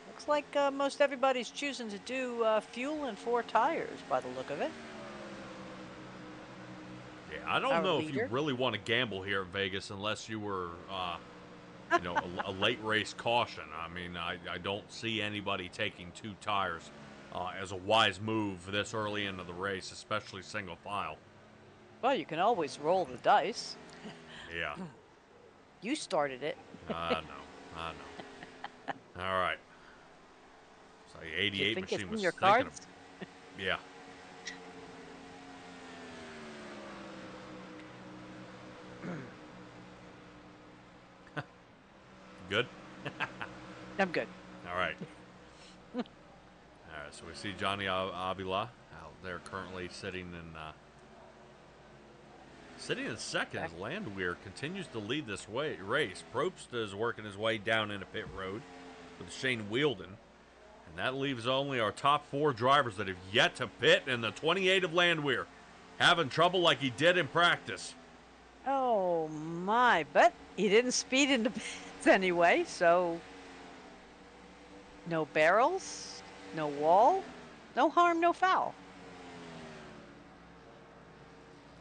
Looks like most everybody's choosing to do fuel and 4 tires by the look of it. Yeah, I don't Our know if leader. you really want to gamble here at Vegas unless you were, a late race caution. I mean, I don't see anybody taking 2 tires as a wise move this early into the race, especially single file. Well, you can always roll the dice. Yeah, You started it. I know. All right. So the Do 88 you think it's machine in was your thinking cards? of, yeah. Good? I'm good. All right. All right, so we see Johnny Avila out there currently sitting in second as Landwehr continues to lead this race. Probst is working his way down into pit road with Shane Wheeldon. And that leaves only our top 4 drivers that have yet to pit, and the 28 of Landwehr having trouble like he did in practice. Oh my, but he didn't speed into pits anyway, so no barrels, no wall, no harm, no foul.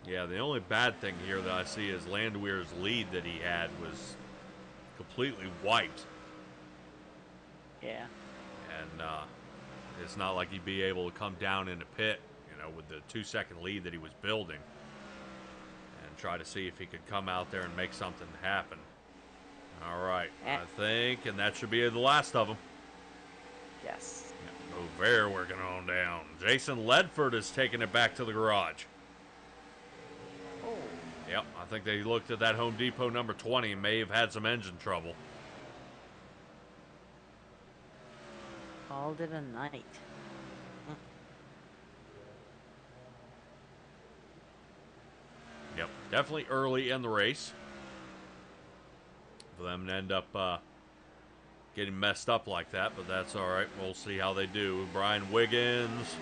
Yeah, the only bad thing here that I see is Landwehr's lead that he had was completely wiped. Yeah. And it's not like he'd be able to come down into pit, with the 2-second lead that he was building and try to see if he could come out there and make something happen. All right, I think, and that should be the last of them. Yes. Over working on down. Jason Ledford is taking it back to the garage. Oh. Yep, I think they looked at that Home Depot number 20 and may have had some engine trouble. Called it a night. Yep, definitely early in the race for them to end up getting messed up like that, but that's all right. We'll see how they do. Brian Wiggins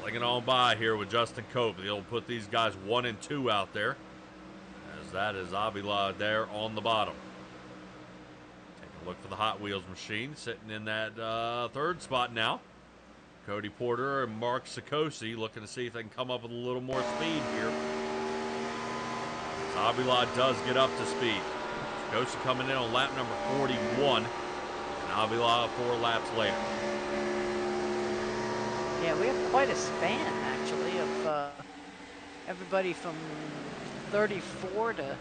slinging on by here with Justin Cope. They'll put these guys 1 and 2 out there, as that is Avila there on the bottom. Taking a look for the Hot Wheels machine, sitting in that 3rd spot now. Cody Porter and Mark Sikosi looking to see if they can come up with a little more speed here. Avila does get up to speed. Sikosi coming in on lap number 41, and Avila 4 laps later. Yeah, we have quite a span, actually, of everybody from 34 to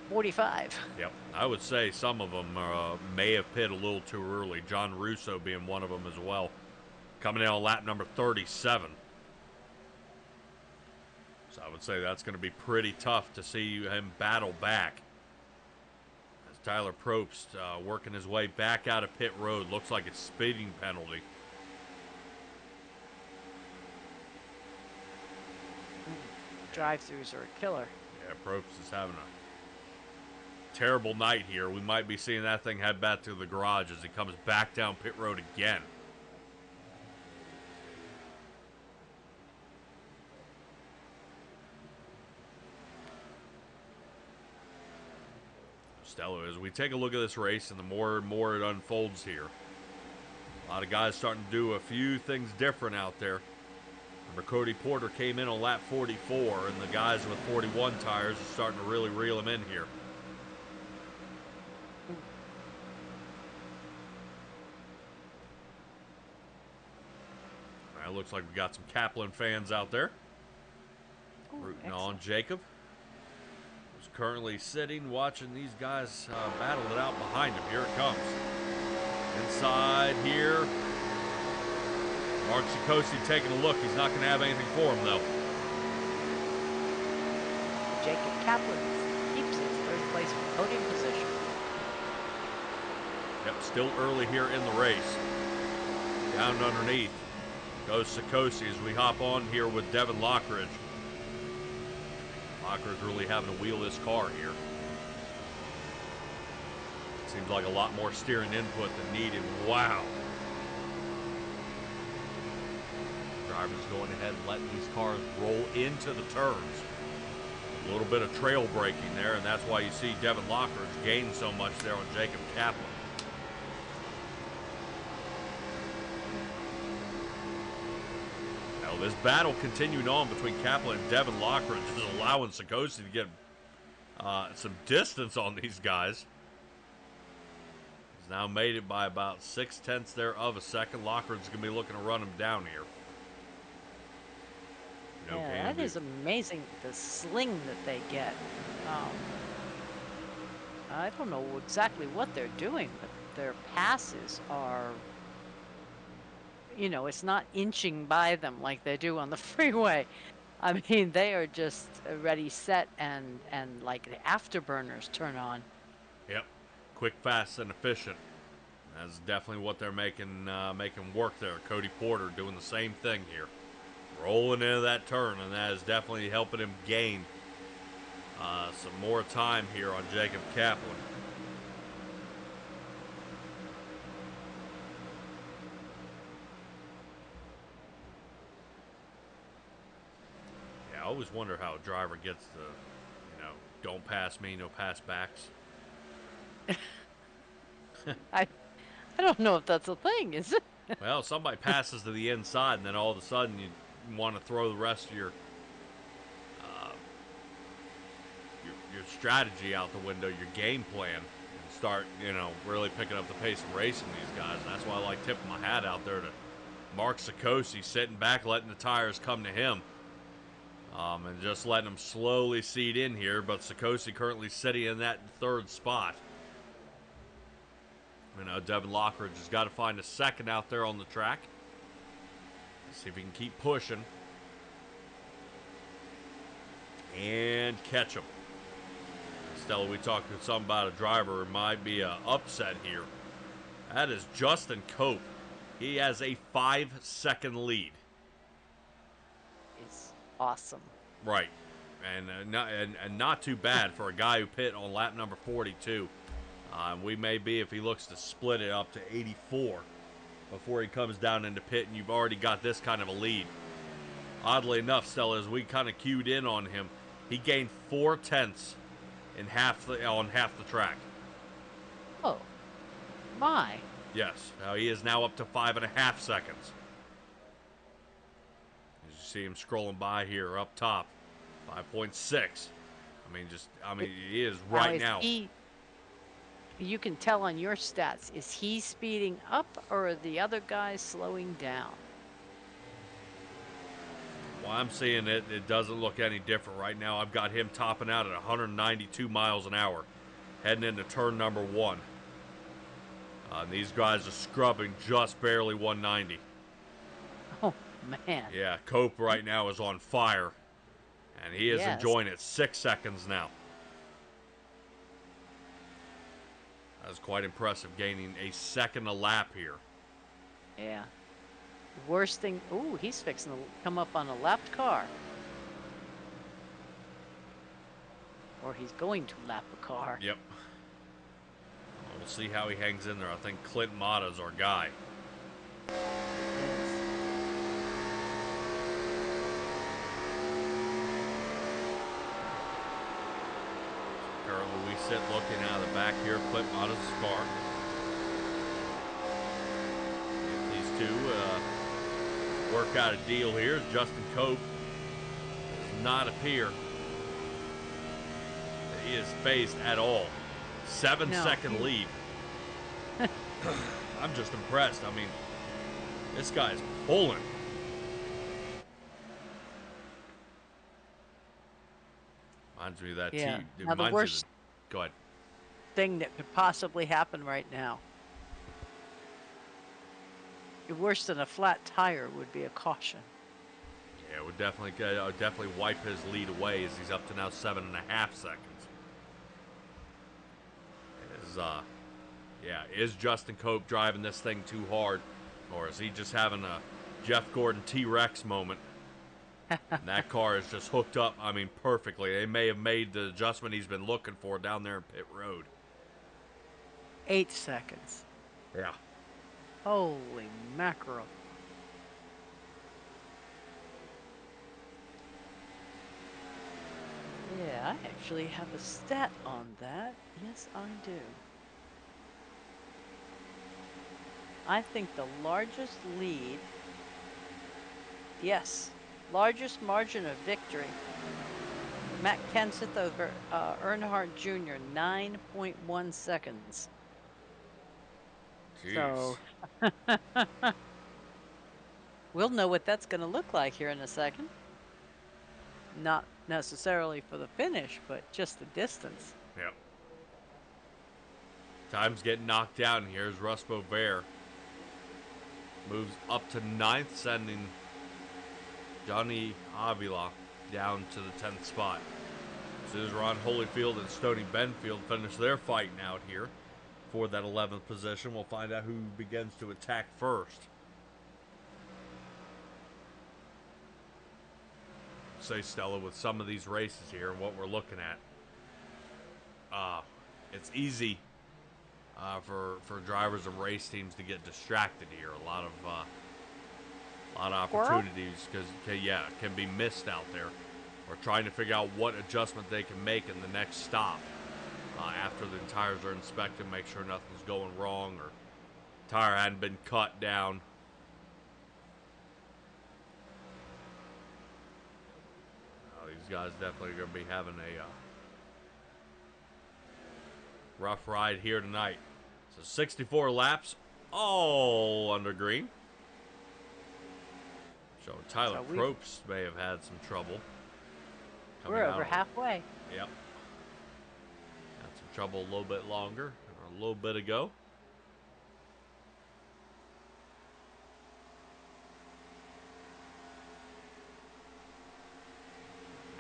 45. Yep, I would say some of them may have pit a little too early. John Russo being one of them as well. Coming in on lap number 37. So I would say that's going to be pretty tough to see him battle back. As Tyler Probst working his way back out of pit road. Looks like a speeding penalty. Drive-thrus are a killer. Yeah, Probst is having a terrible night here. We might be seeing that thing head back to the garage as he comes back down pit road again. Stella, as we take a look at this race and the more and more it unfolds here, a lot of guys starting to do a few things different out there. Remember, Cody Porter came in on lap 44, and the guys with 41 tires are starting to really reel him in here. It looks like we got some Kaplan fans out there. Ooh, Rooting excellent. on Jacob, who's currently sitting watching these guys battle it out behind him. Here it comes. Inside here. Mark Sikosi taking a look. He's not going to have anything for him, though. Jacob Kaplan keeps his third place podium position. Yep, still early here in the race. Down underneath goes Sikosi as we hop on here with Devin Lockridge. Lockridge really having to wheel this car here. Seems like a lot more steering input than needed. Wow. Drivers going ahead and letting these cars roll into the turns. A little bit of trail braking there, and that's why you see Devin Lockridge gain so much there on Jacob Kaplan. Now, this battle continuing on between Kaplan and Devin Lockridge is allowing Sikosi to get some distance on these guys. He's now made it by about 0.6 there of a second. Lockridge's going to be looking to run him down here. No Yeah, can that do. is amazing, the sling that they get. I don't know exactly what they're doing, but their passes are, you know, it's not inching by them like they do on the freeway. I mean, they are just ready, set, and like the afterburners turn on. Yep, quick, fast, and efficient. That's definitely what they're making work there. Cody Porter doing the same thing here. Rolling into that turn, and that is definitely helping him gain some more time here on Jacob Kaplan. Yeah, I always wonder how a driver gets the, don't pass me, no pass backs. I don't know if that's a thing, is it? Well, somebody passes to the inside, and then all of a sudden you want to throw the rest of your strategy out the window, your game plan, and start, really picking up the pace of racing these guys. And that's why I like tipping my hat out there to Mark Sikosi, sitting back, letting the tires come to him, and just letting them slowly seed in here. But Sikosi currently sitting in that third spot. Devin Lockridge has got to find a second out there on the track. See if he can keep pushing and catch him. Stella, we talked to some about a driver who might be an upset here. That is Justin Cope. He has a 5-second lead. It's awesome. Right, and not too bad for a guy who pit on lap number 42. We may be, if he looks to split it up to 84 before he comes down into pit, and you've already got this kind of a lead. Oddly enough, Stella, as we kind of cued in on him, he gained 0.4 on half the track. Oh, my. Yes, he is now up to 5.5 seconds. As you see him scrolling by here up top, 5.6. He is right now. You can tell on your stats, is he speeding up or are the other guys slowing down? Well, I'm seeing it doesn't look any different right now. I've got him topping out at 192 miles an hour, heading into turn number 1. These guys are scrubbing just barely 190. Oh, man. Yeah, Cope right now is on fire, and he is Yes. enjoying it. 6 seconds now. That's quite impressive, gaining a second a lap here. Yeah. Worst thing, ooh, he's fixing to come up on a lapped car. Or he's going to lap a car. Yep. We'll see how he hangs in there. I think Clint Mata's our guy. Currently, we it looking out of the back here. Clip out of his car. If these two work out a deal here, as Justin Cope does not appear that he is phased at all. 7-second lead. I'm just impressed. I mean, this guy's pulling. Reminds me of that Yeah. team. Now, the worst Go ahead. thing that could possibly happen right now, worse than a flat tire, would be a caution. Yeah, it would definitely wipe his lead away as he's up to now 7.5 seconds. Is Justin Cope driving this thing too hard, or is he just having a Jeff Gordon T-Rex moment? And that car is just hooked up, I mean, perfectly. They may have made the adjustment he's been looking for down there in pit road. 8 seconds. Yeah. Holy mackerel. Yeah, I actually have a stat on that. Yes, I do. I think the largest lead, yes, largest margin of victory, Matt Kenseth over Earnhardt Jr., 9.1 seconds. Jeez. So we'll know what that's going to look like here in a second. Not necessarily for the finish, but just the distance. Yep. Time's getting knocked down. Here's Russ Beauvert. Moves up to 9th, sending Johnny Avila down to the 10th spot. As soon as Ron Holyfield and Stoney Benfield finish their fighting out here for that 11th position, we'll find out who begins to attack first. Say, Stella, with some of these races here and what we're looking at, it's easy for drivers and race teams to get distracted here. A lot of opportunities can be missed out there. Or trying to figure out what adjustment they can make in the next stop after the tires are inspected, make sure nothing's going wrong or tire hadn't been cut down. These guys definitely going to be having a rough ride here tonight. So 64 laps, all under green. So Tyler Probst may have had some trouble. We're over halfway. Yep. Had some trouble a little bit longer, or a little bit ago.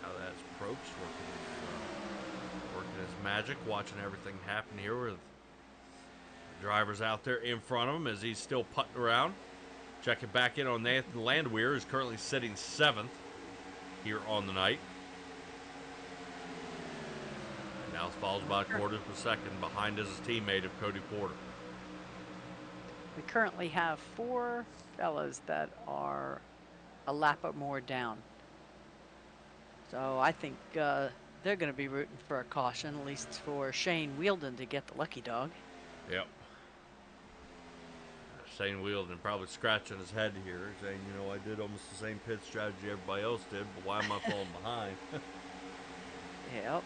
Now that's Probst working his magic, watching everything happen here with drivers out there in front of him as he's still putting around. Checking back in on Nathan Landwehr, who's currently sitting 7th here on the night. And now follows by a quarter of a second behind his teammate of Cody Porter. We currently have 4 fellas that are a lap or more down. So I think they're going to be rooting for a caution, at least for Shane Wheeldon to get the lucky dog. Yep. Shane Wheeldon probably scratching his head here, saying, you know, I did almost the same pit strategy everybody else did, but why am I falling behind? Yep.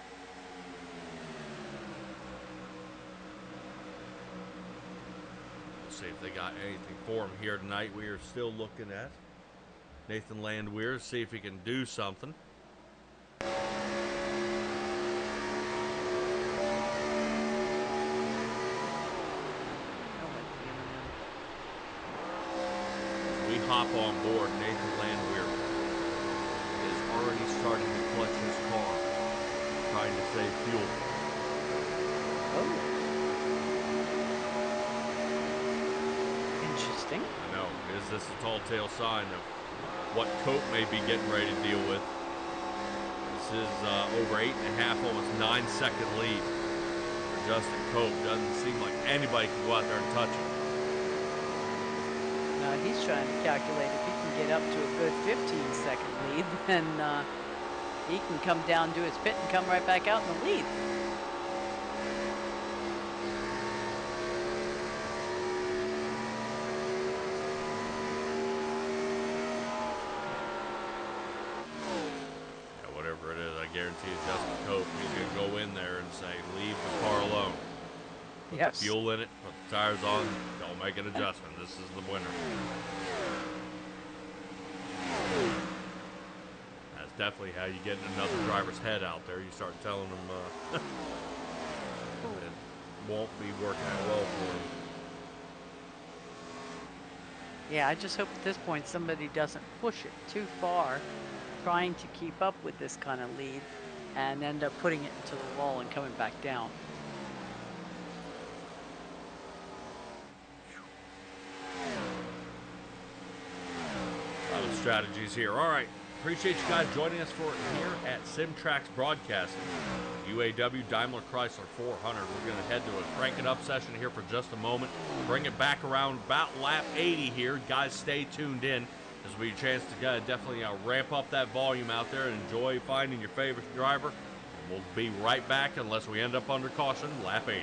We'll see if they got anything for him here tonight. We are still looking at Nathan Landwehr, see if he can do something. Hop on board, Nathan Landwehr is already starting to clutch his car, trying to save fuel. Oh. Interesting. I know. Is this a tall tale sign of what Cope may be getting ready to deal with? This is over 8.5, almost 9-second lead for Justin Cope. Doesn't seem like anybody can go out there and touch him. He's trying to calculate if he can get up to a good 15-second lead, then he can come down, do his pit, and come right back out in the lead. guarantee you Justin Cope, he's going to go in there and say, leave the car alone. Put Yes. the fuel in it, put the tires on, don't make an adjustment. This is the winner. That's definitely how you get in another driver's head out there. You start telling them it won't be working out well for them. Yeah, I just hope at this point somebody doesn't push it too far, trying to keep up with this kind of lead, and end up putting it into the wall and coming back down. A lot of strategies here. All right. Appreciate you guys joining us for here at SimTraX Broadcasting. UAW Daimler Chrysler 400. We're going to head to a crank it up session here for just a moment. Bring it back around about lap 80 here. Guys, stay tuned in. This will be a chance to definitely ramp up that volume out there and enjoy finding your favorite driver. And we'll be right back unless we end up under caution, lap 80.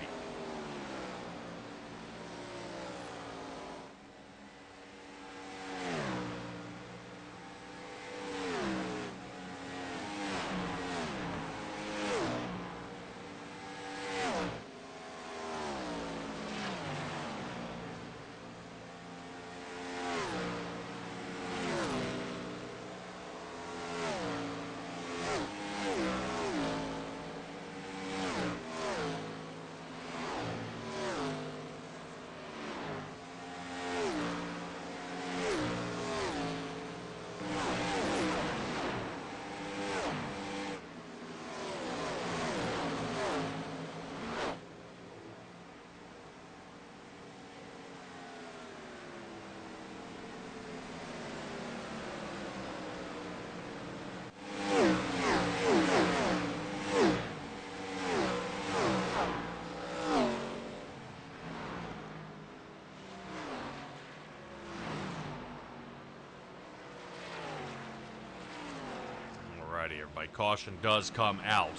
Everybody, caution does come out. In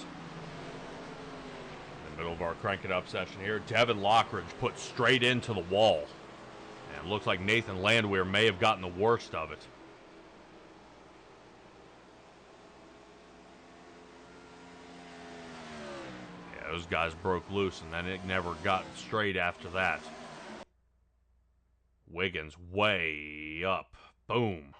the middle of our crank it up session here, Devin Lockridge put straight into the wall. And it looks like Nathan Landwehr may have gotten the worst of it. Yeah, those guys broke loose, and then it never got straight after that. Wiggins way up. Boom.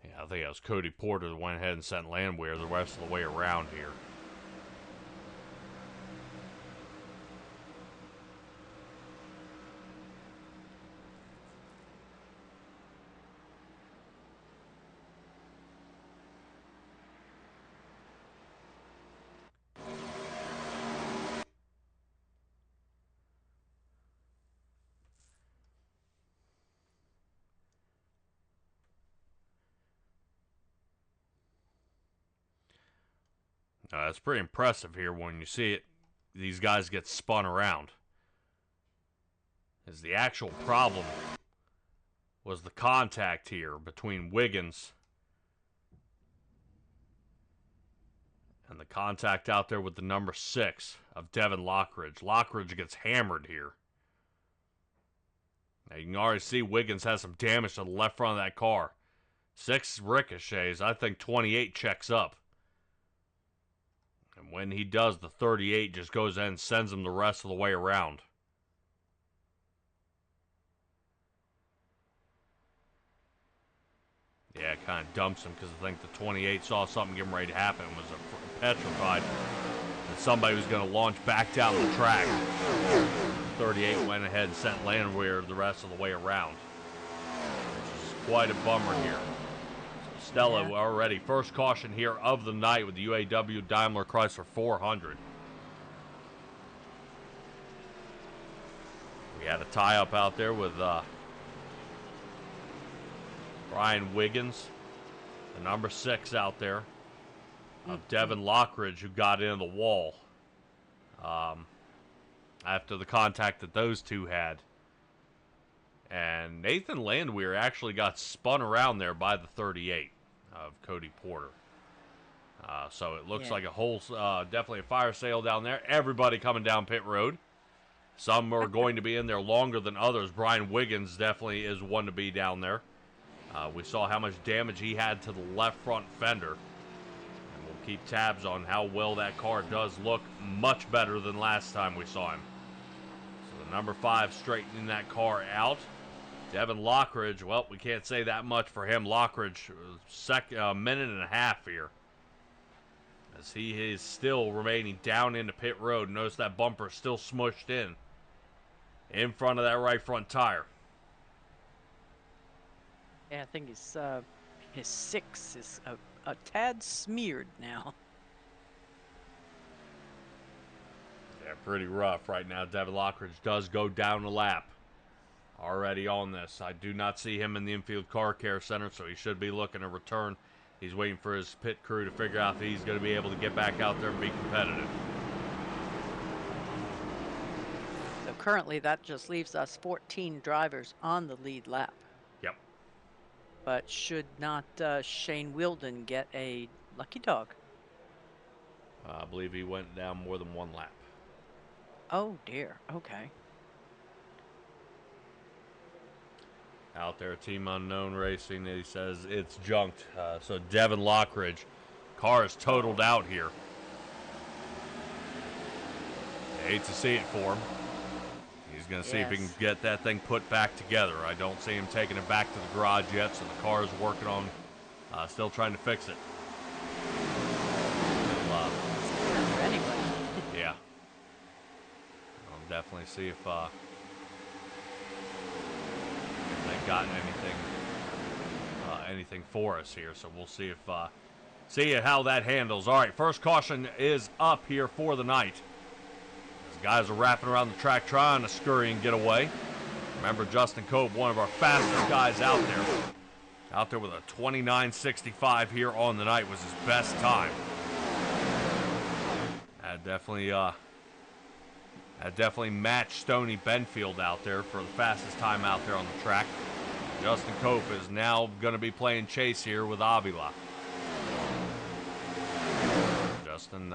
Yeah, I think it was Cody Porter that went ahead and sent Landwehr the rest of the way around here. It's pretty impressive here when you see it. These guys get spun around. As the actual problem was the contact here between Wiggins and the contact out there with the number 6 of Devin Lockridge. Lockridge gets hammered here. Now you can already see Wiggins has some damage to the left front of that car. 6 ricochets. I think 28 checks up. And when he does, the 38 just goes in and sends him the rest of the way around. Yeah, it kind of dumps him because I think the 28 saw something getting ready to happen and was petrified that somebody was going to launch back down the track. 38 went ahead and sent Landwehr the rest of the way around. Which is quite a bummer here. Stella already first caution here of the night with the UAW Daimler Chrysler 400. We had a tie-up out there with Brian Wiggins, the number 6 out there, of Devin Lockridge, who got into the wall after the contact that those two had. And Nathan Landwehr actually got spun around there by the 38 of Cody Porter. So it looks like a whole, definitely a fire sale down there. Everybody coming down pit road. Some are going to be in there longer than others. Brian Wiggins definitely is one to be down there. We saw how much damage he had to the left front fender. And we'll keep tabs on how well that car does look. Much better than last time we saw him. So the number 5 straightening that car out. Devin Lockridge, well, we can't say that much for him. Lockridge, minute and a half here. As he is still remaining down into pit road. Notice that bumper is still smushed in front of that right front tire. Yeah, I think his 6 is a tad smeared now. Yeah, pretty rough right now. Devin Lockridge does go down a lap. Already on this. I do not see him in the infield car care center, so he should be looking to return. He's waiting for his pit crew to figure out if he's going to be able to get back out there and be competitive. So currently that just leaves us 14 drivers on the lead lap. Yep. But should not Shane Wilden get a lucky dog? I believe he went down more than one lap. Oh dear, okay. Out there, Team Unknown Racing, he says it's junked. So Devin Lockridge, car is totaled out here. I hate to see it for him. He's going to see if he can get that thing put back together. I don't see him taking it back to the garage yet, so the car is working on, still trying to fix it. Anyway. Yeah. I'll definitely see if they've gotten anything for us here. So we'll see how that handles. All right, first caution is up here for the night. These guys are wrapping around the track trying to scurry and get away. Remember, Justin Cope, one of our fastest guys out there with a 29.65 here on the night, was his best time. That definitely matched Stoney Benfield out there for the fastest time out there on the track. Justin Cope is now going to be playing chase here with Avila. Justin,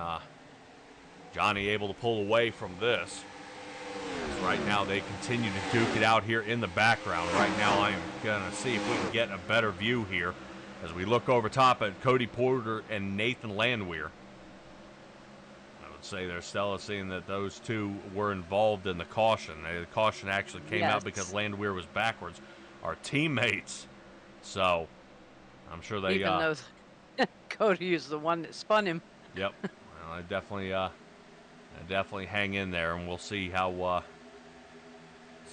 Johnny able to pull away from this. Right now they continue to duke it out here in the background. Right now I'm going to see if we can get a better view here as we look over top at Cody Porter and Nathan Landwehr. Say they're still seeing that those two were involved in the caution. The caution actually came out because Landwehr was backwards. Our teammates. So I'm sure they even though Cody is the one that spun him. Yep. Well, I definitely hang in there, and we'll see how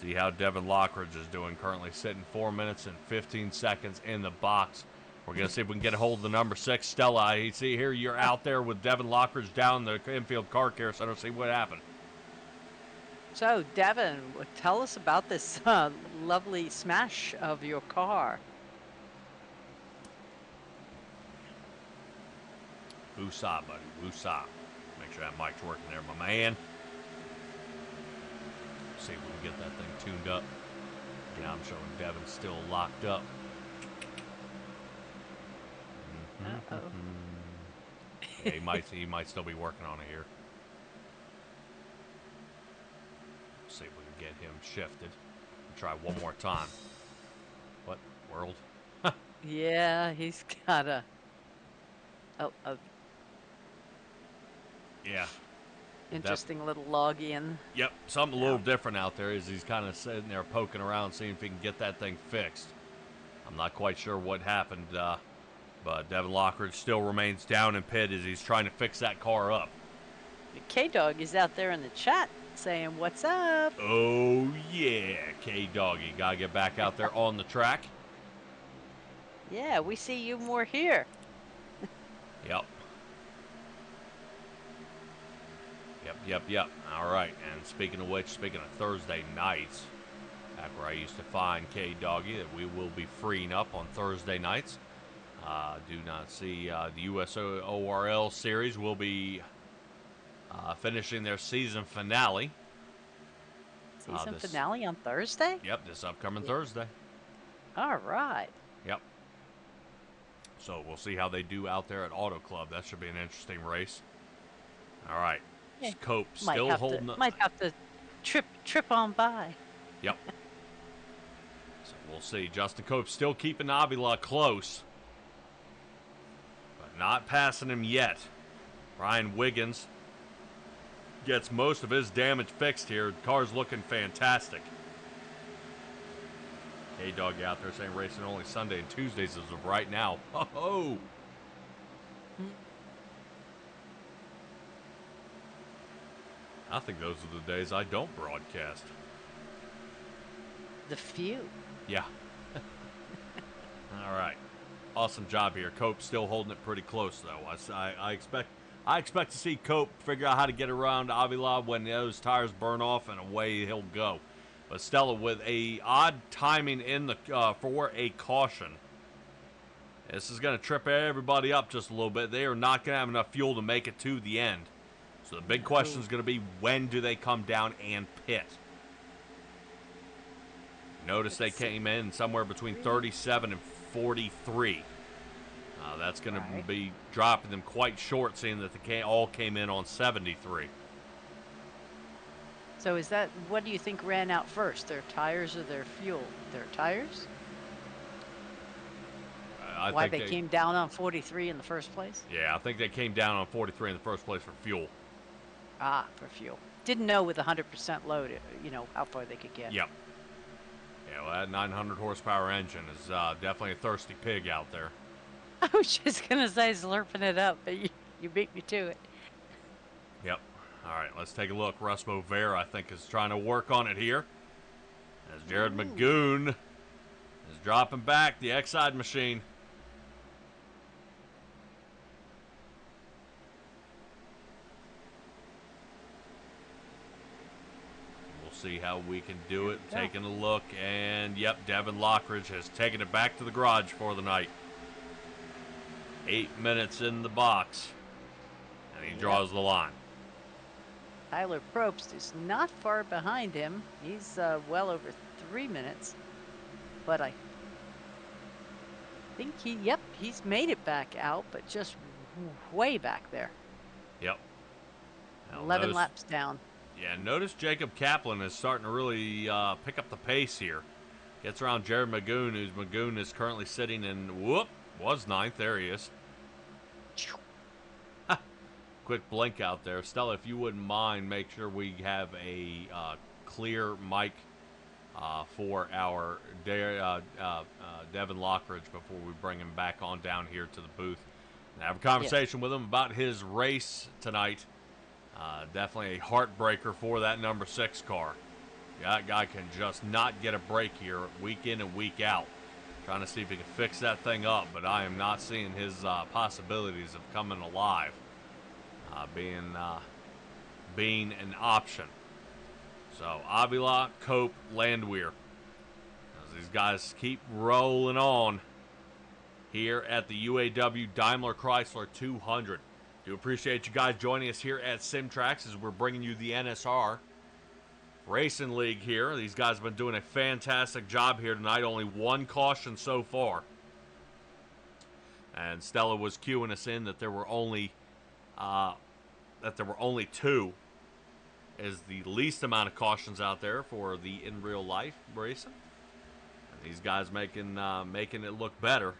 Devin Lockridge is doing. Currently sitting 4 minutes and 15 seconds in the box. We're going to see if we can get a hold of the number 6, Stella. I see here you're out there with Devin Lockridge down the infield car care center. See what happened. So, Devin, tell us about this lovely smash of your car. Woosah, buddy. Woosah. Make sure that mic's working there, my man. See if we can get that thing tuned up. Yeah, I'm showing Devin's still locked up. Uh-oh. Yeah, he might still be working on it here. See if we can get him shifted. Try one more time. What world? Yeah, he's got a yeah. Interesting little login. Yep, something a little different out there is he's kind of sitting there poking around, seeing if he can get that thing fixed. I'm not quite sure what happened, but Devin Lockridge still remains down in pit as he's trying to fix that car up. K-Dog is out there in the chat saying, "What's up?" Oh, yeah, K-Doggy. Got to get back out there on the track. Yeah, we see you more here. Yep. Yep. All right, and speaking of which, speaking of Thursday nights, back where I used to find K-Doggy, that we will be freeing up on Thursday nights. Do not see the USORL series will be finishing their season finale. Season finale on Thursday? Yep, this upcoming Thursday. All right. Yep. So we'll see how they do out there at Auto Club. That should be an interesting race. All right. Yeah. Cope still holding up. Might have to trip on by. Yep. So We'll see. Justin Cope still keeping Avila close, but not passing him yet. Ryan Wiggins gets most of his damage fixed here. The car's looking fantastic. K-Dog out there saying racing only Sunday and Tuesdays as of right now. Oh! I think those are the days I don't broadcast. The few. Yeah. All right. Awesome job here. Cope still holding it pretty close, though. I expect to see Cope figure out how to get around Avila when those tires burn off, and away he'll go. But Stella with a odd timing in the for a caution. This is going to trip everybody up just a little bit. They are not going to have enough fuel to make it to the end. So the big question is going to be, when do they come down and pit? Notice they came in somewhere between 37 and 43. That's going to be dropping them quite short, seeing that they all came in on 73. So is that, what do you think ran out first, their tires or their fuel? Their tires? Why they came down on 43 in the first place? Yeah, I think they came down on 43 in the first place for fuel. Ah, for fuel. Didn't know with 100% load, how far they could get. Yep. Yeah, well, that 900 horsepower engine is definitely a thirsty pig out there. I was just going to say slurping it up, but you beat me to it. Yep. All right, let's take a look. Russ Movera, I think, is trying to work on it here. As Jared Magoon is dropping back the X-Side machine. See how we can do it. Taking a look, and yep, Devin Lockridge has taken it back to the garage for the night. 8 minutes in the box, and he draws the line. Tyler Probst is not far behind him. He's well over 3 minutes, but I think he's made it back out, but just way back there. Yep. Now 11 laps down. Yeah, notice Jacob Kaplan is starting to really pick up the pace here. Gets around Jared Magoon, Magoon is currently sitting in, was ninth. There he is. Quick blink out there. Stella, if you wouldn't mind, make sure we have a clear mic for our Devin Lockridge before we bring him back on down here to the booth. And have a conversation with him about his race tonight. Definitely a heartbreaker for that number 6 car. That guy can just not get a break here week in and week out. Trying to see if he can fix that thing up, but I am not seeing his possibilities of coming alive being an option. So Avila, Cope, Landwehr. As these guys keep rolling on here at the UAW Daimler Chrysler 200. Do appreciate you guys joining us here at SimTraX as we're bringing you the NSR Racing League here. These guys have been doing a fantastic job here tonight. Only one caution so far. And Stella was cueing us in that there were only 2. Is the least amount of cautions out there for the in real life racing. And these guys making it look better,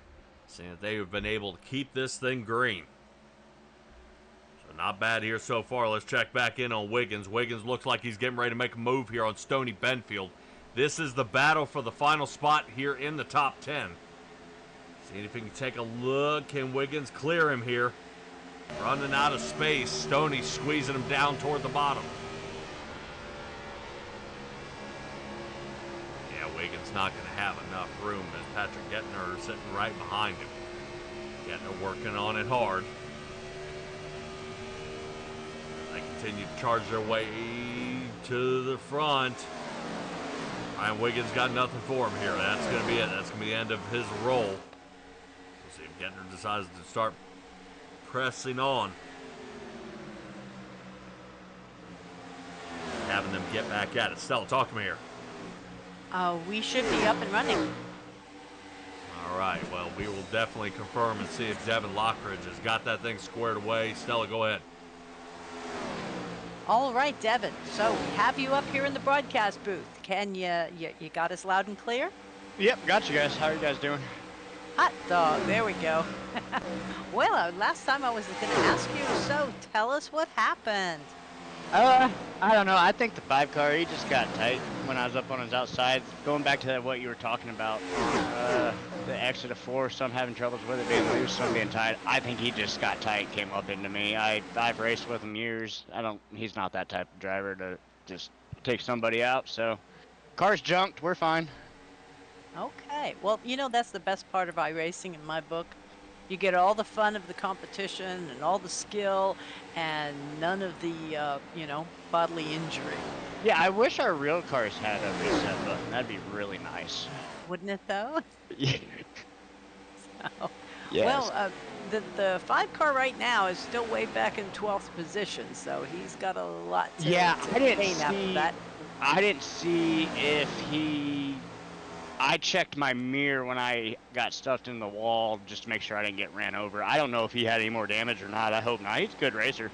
seeing that they have been able to keep this thing green. Not bad here so far. Let's check back in on Wiggins. Wiggins looks like he's getting ready to make a move here on Stony Benfield. This is the battle for the final spot here in the top 10. Seeing if he can take a look. Can Wiggins clear him here? Running out of space. Stoney squeezing him down toward the bottom. Yeah, Wiggins not going to have enough room as Patrick Gettner is sitting right behind him. Gettner working on it hard. They continue to charge their way to the front. Ryan Wiggins got nothing for him here. That's going to be it. That's going to be the end of his roll. We'll see if Gettner decides to start pressing on. Having them get back at it. Stella, talk to me here. We should be up and running. All right. Well, we will definitely confirm and see if Devin Lockridge has got that thing squared away. Stella, go ahead. All right, Devin. So we have you up here in the broadcast booth. Can you got us loud and clear? Yep, got you guys. How are you guys doing? Hot dog. There we go. Well, last time I was going to ask you, so tell us what happened. I don't know. I think the 5 car, he just got tight when I was up on his outside. Going back to what you were talking about, the exit of 4, some having troubles with it being loose, some being tight. I think he just got tight, came up into me. I've raced with him years. He's not that type of driver to just take somebody out. So, car's junked. We're fine. Okay. Well, that's the best part of iRacing in my book. You get all the fun of the competition and all the skill and none of the, bodily injury. Yeah, I wish our real cars had a reset button. That'd be really nice. Wouldn't it, though? Yeah. So, Yes. well, the 5 car right now is still way back in 12th position, so he's got a lot to I didn't gain after see. that. I didn't see if he. I checked my mirror when I got stuffed in the wall just to make sure I didn't get ran over. I don't know if he had any more damage or not. I hope not. He's a good racer.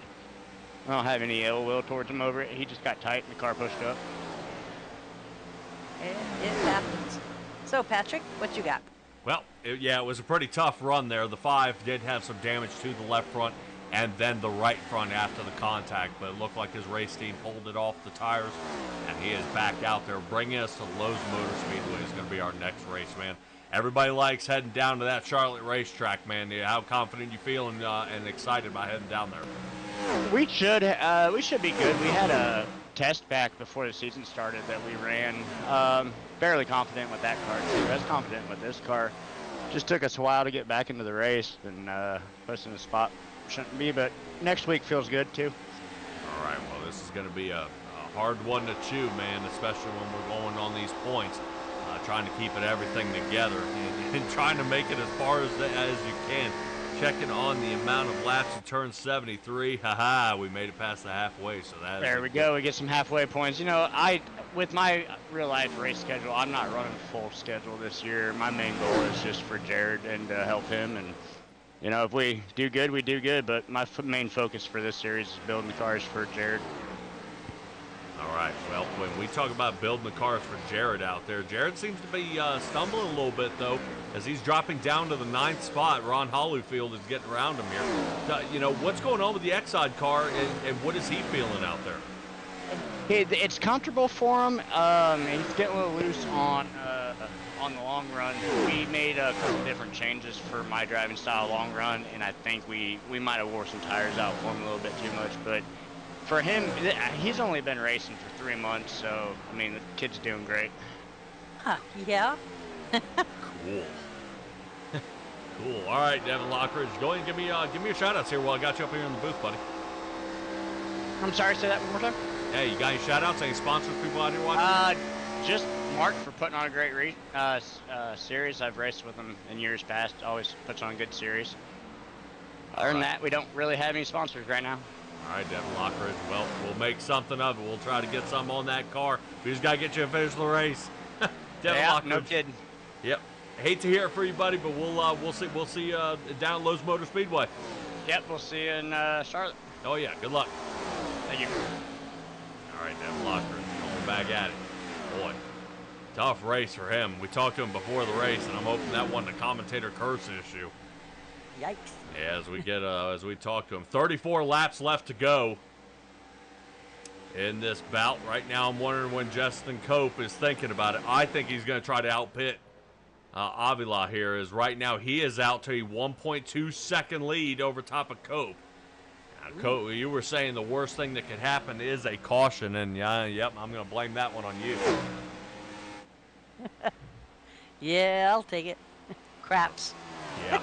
I don't have any ill will towards him over it. He just got tight and the car pushed up. It happens. So, Patrick, what you got? Well, it was a pretty tough run there. The 5 did have some damage to the left front and then the right front after the contact, but it looked like his race team pulled it off the tires, and he is back out there, bringing us to Lowe's Motor Speedway. It's going to be our next race, man. Everybody likes heading down to that Charlotte racetrack, man. How confident you feeling and excited about heading down there? We should be good. We had a test back before the season started that we ran. Fairly confident with that car too. I was confident with this car. Just took us a while to get back into the race and put us in a spot shouldn't be, but next week feels good too. All right, well, this is going to be a hard one to chew, man, especially when we're going on these points, trying to keep everything together and trying to make it as far as you can. Checking on the amount of laps to turn 73. Haha, we made it past the halfway, so there we go. We get some halfway points. With my real life race schedule, I'm not running full schedule this year. My main goal is just for Jared and to help him. And if we do good, we do good. But my main focus for this series is building cars for Jared. All right. Well, when we talk about building the cars for Jared out there, Jared seems to be stumbling a little bit, though, as he's dropping down to the 9th spot. Ron Holyfield is getting around him here. What's going on with the Exide car, and what is he feeling out there? It's comfortable for him. He's getting a little loose on the long run. We made a couple different changes for my driving style long run, and I think we might have wore some tires out for him a little bit too much. But for him, he's only been racing for 3 months, so the kid's doing great. Huh, yeah. Cool. Cool. All right, Devin Lockridge, go ahead and give me your shout-outs here while I got you up here in the booth, buddy. I'm sorry, say that one more time. Hey, you got any shout-outs? Any sponsors, people out here watching? Just Mark for putting on a great series. I've raced with him in years past. Always puts on a good series. Other than that, we don't really have any sponsors right now. All right, Devin Lockridge. Well, we'll make something of it. We'll try to get some on that car. We just got to get you to finish the race. Devin Lockridge. No kidding. Yep. Hate to hear it for you, buddy, but we'll see you down at Lowe's Motor Speedway. Yep, we'll see you in Charlotte. Oh, yeah. Good luck. Thank you. All right, Devin Lockridge going back at it. Boy, tough race for him. We talked to him before the race, and I'm hoping that wasn't a commentator curse issue. Yikes. Yeah, as we talk to him. 34 laps left to go in this bout. Right now, I'm wondering when Justin Cope is thinking about it. I think he's going to try to outpit Avila here. As right now, he is out to a 1.2 second lead over top of Cope. Now, Cope, you were saying the worst thing that could happen is a caution, and yep, I'm going to blame that one on you. Yeah, I'll take it. Craps. Yeah.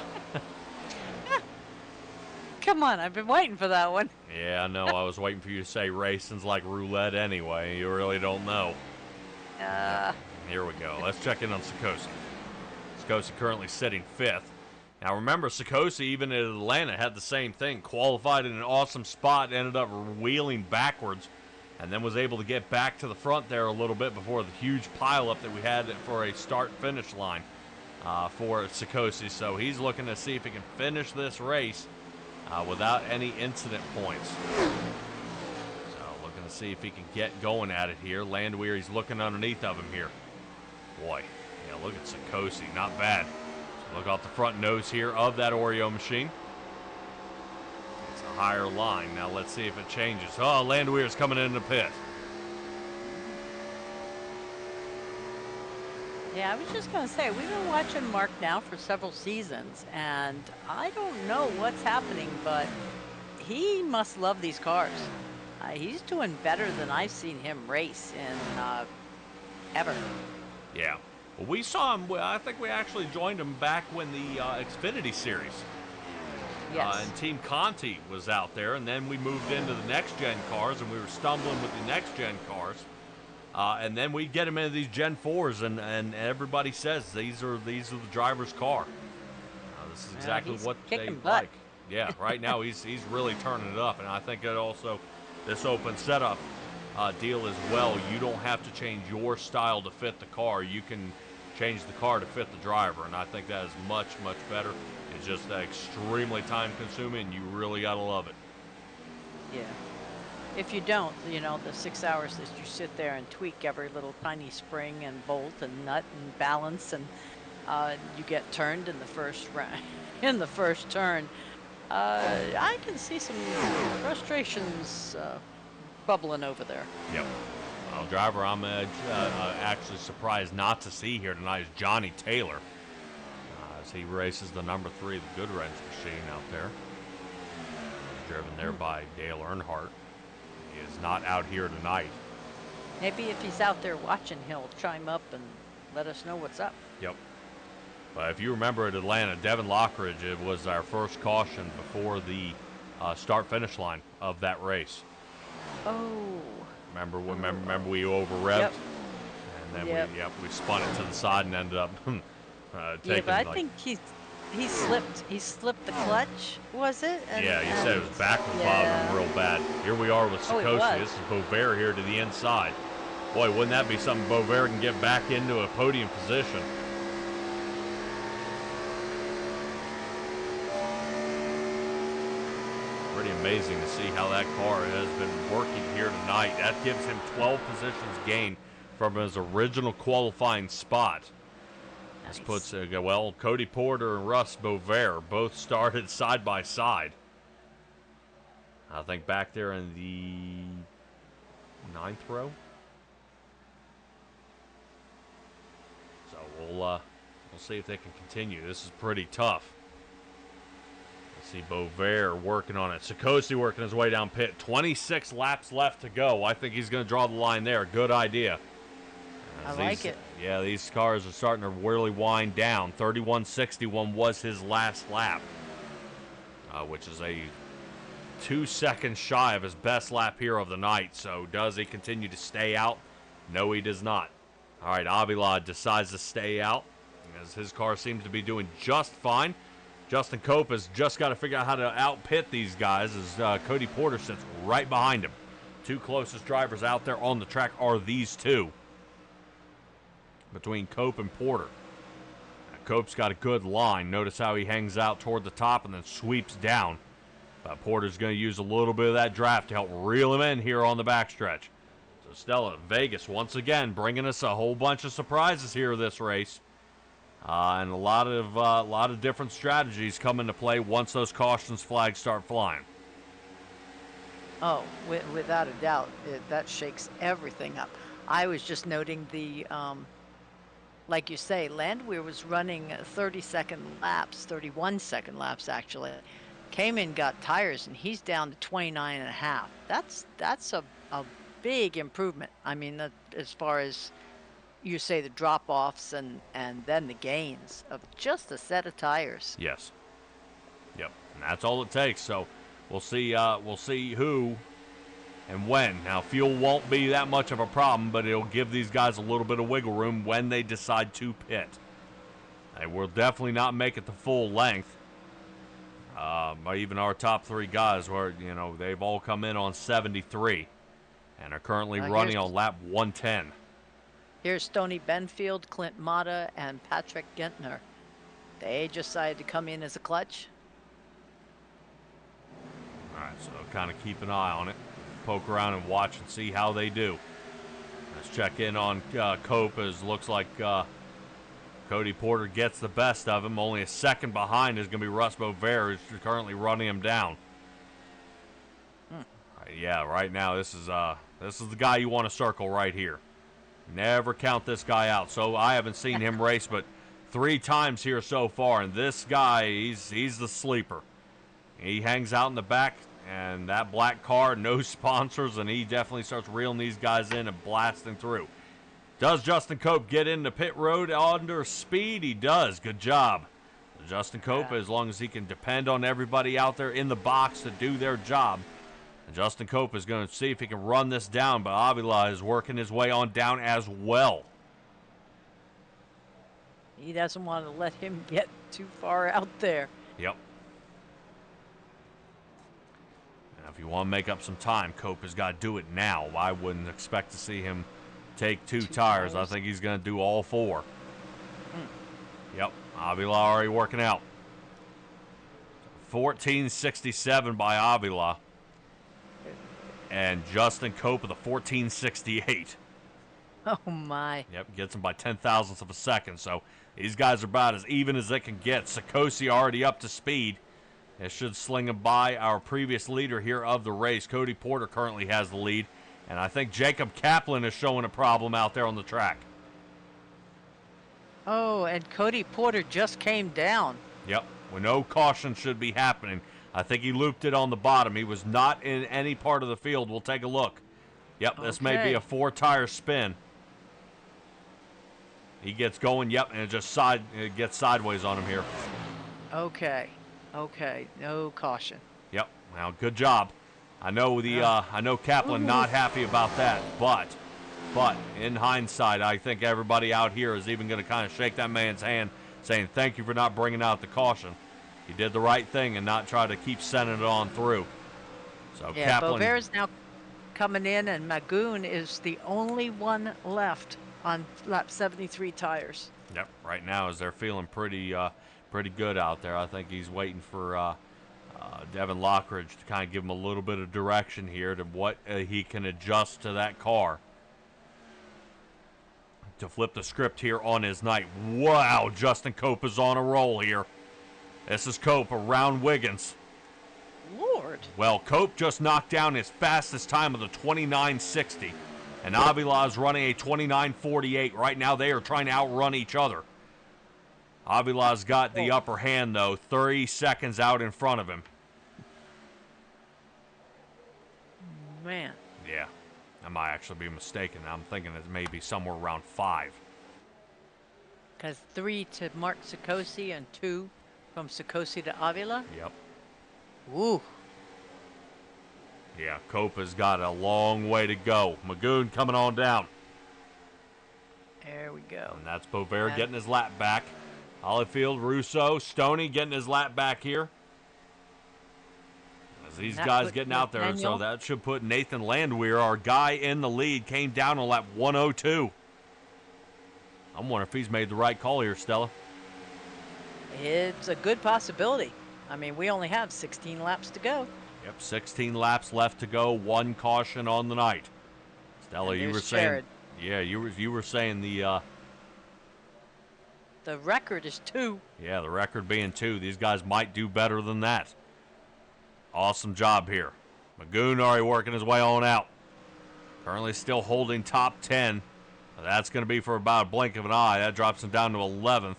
Come on, I've been waiting for that one. Yeah, I know. I was waiting for you to say racing's like roulette anyway. You really don't know. Here we go. Let's check in on Sikosi. Sikosi currently sitting 5th. Now remember, Sikosi, even in Atlanta, had the same thing. Qualified in an awesome spot, ended up wheeling backwards, and then was able to get back to the front there a little bit before the huge pileup that we had for a start-finish line for Sikosi. So he's looking to see if he can finish this race without any incident points. So looking to see if he can get going at it here. Landwehr's looking underneath of him here. Boy, Yeah, look at Sikosi, not bad. So look off the front nose here of that Oreo machine. It's a higher line. Now let's see if it changes. Oh, Landwehr's coming in the pit. Yeah, I was just going to say, we've been watching Mark now for several seasons, and I don't know what's happening, but he must love these cars. He's doing better than I've seen him race in ever. Yeah. Well, we saw him, I think we actually joined him back when the Xfinity Series. Yes. And Team Conti was out there, and then we moved into the next-gen cars, and we were stumbling with the next-gen cars. And then we get him into these Gen 4s, and everybody says these are the driver's car. This is exactly what they like. Yeah, right now he's really turning it up, and I think that also this open setup deal as well. You don't have to change your style to fit the car. You can change the car to fit the driver, and I think that is much, much better. It's just extremely time-consuming, and you really got to love it. Yeah. If you don't, the 6 hours that you sit there and tweak every little tiny spring and bolt and nut and balance, and you get turned in the first in the first turn, I can see some frustrations bubbling over there. Yep. Well, driver I'm actually surprised not to see here tonight is Johnny Taylor, as he races the number 3 of the Goodwrench machine out there, driven there by Dale Earnhardt. He is not out here tonight. Maybe if he's out there watching, he'll chime up and let us know what's up. Yep. But if you remember at Atlanta, Devin Lockridge, it was our first caution before the start-finish line of that race. Oh. Remember we over-revved? Yep. And then we spun it to the side and ended up taking. Yeah, but I think he slipped the clutch, was it? And you said it was backwards bobbing real bad. Here we are with Sikosi. This is Beauvais here to the inside. Boy, wouldn't that be something? Beauvais can get back into a podium position. Pretty amazing to see how that car has been working here tonight. That gives him 12 positions gained from his original qualifying spot. Nice. This puts, Cody Porter and Russ Beauvais both started side by side. I think back there in the 9th row. So we'll see if they can continue. This is pretty tough. Let's see Beauvais working on it. Sikosi working his way down pit. 26 laps left to go. I think he's going to draw the line there. Good idea. I like it. Yeah, these cars are starting to really wind down. 31.61 was his last lap, which is a 2 seconds shy of his best lap here of the night. So does he continue to stay out? No, he does not. All right, Avila decides to stay out, as his car seems to be doing just fine. Justin Cope has just got to figure out how to out-pit these guys, as Cody Porter sits right behind him. Two closest drivers out there on the track are these two, between Cope and Porter. Now, Cope's got a good line. Notice how he hangs out toward the top and then sweeps down. But Porter's going to use a little bit of that draft to help reel him in here on the backstretch. So Stella, Vegas once again bringing us a whole bunch of surprises here this race. And a lot of different strategies come into play once those cautions flags start flying. Oh, without a doubt, that shakes everything up. I was just noting the, like you say, Landwehr was running 30-second laps, 31-second laps actually. Came in, got tires, and he's down to 29.5. That's a big improvement. I mean, as far as you say, the drop-offs and then the gains of just a set of tires. Yes. Yep. And that's all it takes. So we'll see who and when. Now, fuel won't be that much of a problem, but it'll give these guys a little bit of wiggle room when they decide to pit. They will definitely not make it the full length. Even our top three guys, where they've all come in on 73 and are currently running on lap 110. Here's Stoney Benfield, Clint Mata, and Patrick Gentner. They decided to come in as a clutch. All right, so kind of keep an eye on it. Poke around and watch and see how they do. Let's check in on Cope, as looks like Cody Porter gets the best of him. Only a second behind is going to be Russ Beauvais, who's currently running him down. Yeah, right now this is the guy you want to circle right here. Never count this guy out. So I haven't seen him race but 3 times here so far, and this guy, he's the sleeper. He hangs out in the back, and that black car, no sponsors, and he definitely starts reeling these guys in and blasting through. Does Justin Cope get into pit road under speed? He does. Good job. Justin Cope, as long as he can depend on everybody out there in the box to do their job. And Justin Cope is going to see if he can run this down, but Avila is working his way on down as well. He doesn't want to let him get too far out there. Yep. Now, if you want to make up some time, Cope has got to do it now. I wouldn't expect to see him take two tires. I think he's going to do all 4. Yep. Avila already working out. 14.67 by Avila. And Justin Cope with a 14.68. Oh, my. Yep, gets him by 0.010 of a second. So these guys are about as even as they can get. Sikosi already up to speed. It should sling him by our previous leader here of the race. Cody Porter currently has the lead. And I think Jacob Kaplan is showing a problem out there on the track. Oh, and Cody Porter just came down. Yep, well, no caution should be happening. I think he looped it on the bottom. He was not in any part of the field. We'll take a look. Yep, this may be a 4-tire spin. He gets going, yep, and it gets sideways on him here. Okay, no caution. Yep, well, good job. I know Kaplan not happy about that, but in hindsight, I think everybody out here is even going to kind of shake that man's hand, saying thank you for not bringing out the caution. He did the right thing and not try to keep sending it on through. So yeah, Kaplan, Beauvais is now coming in, and Magoon is the only one left on lap 73 tires. Yep, right now as they're feeling pretty good out there. I think he's waiting for Devin Lockridge to kind of give him a little bit of direction here to what he can adjust to that car. To flip the script here on his night. Wow, Justin Cope is on a roll here. This is Cope around Wiggins. Lord. Well, Cope just knocked down his fastest time of the 29.60. And Avila is running a 29.48. Right now they are trying to outrun each other. Avila's got the upper hand, though, 30 seconds out in front of him. Man. Yeah, I might actually be mistaken. I'm thinking it may be somewhere around 5. Because 3 to Mark Sikosi and 2 from Sikosi to Avila? Yep. Ooh. Yeah, Cope has got a long way to go. Magoon coming on down. There we go. And that's Beauvais getting his lap back. Hollyfield, Russo, Stoney getting his lap back here. As these guys getting out there, so that should put Nathan Landwehr, our guy in the lead, came down on lap 102. I'm wondering if he's made the right call here, Stella. It's a good possibility. I mean, we only have 16 laps to go. Yep, 16 laps left to go, 1 caution on the night. Stella, you were saying, Jared. yeah, you were saying the record is 2. Yeah, the record being 2. These guys might do better than that. Awesome job here. Magoon already working his way on out. Currently still holding top 10. That's going to be for about a blink of an eye. That drops him down to 11th.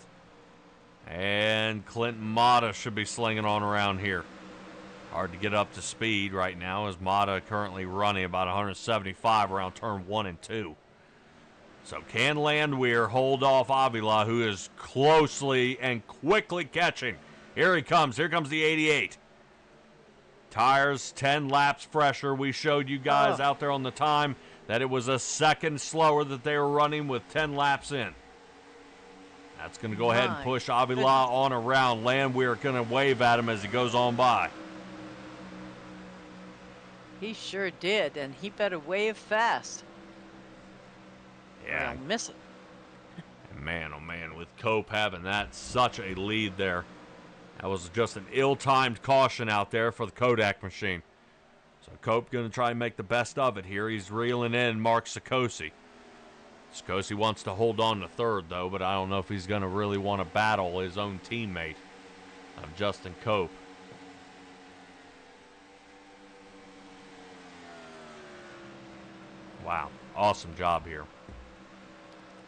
And Clinton Mata should be slinging on around here. Hard to get up to speed right now as Mata currently running about 175 around turn 1 and 2. So can Landwehr hold off Avila, who is closely and quickly catching? Here he comes. Here comes the 88. Tires 10 laps fresher. We showed you guys out there on the time that it was a second slower that they were running with 10 laps in. That's going to go ahead and push Avila on around. Landwehr going to wave at him as he goes on by. He sure did, and he better wave fast. Yeah. I'll miss it. Man, oh man, with Cope having that such a lead there. That was just an ill-timed caution out there for the Kodak machine. So Cope going to try and make the best of it here. He's reeling in Mark Sikosi. Scosi wants to hold on to third, though, but I don't know if he's going to really want to battle his own teammate of Justin Cope. Wow, awesome job here.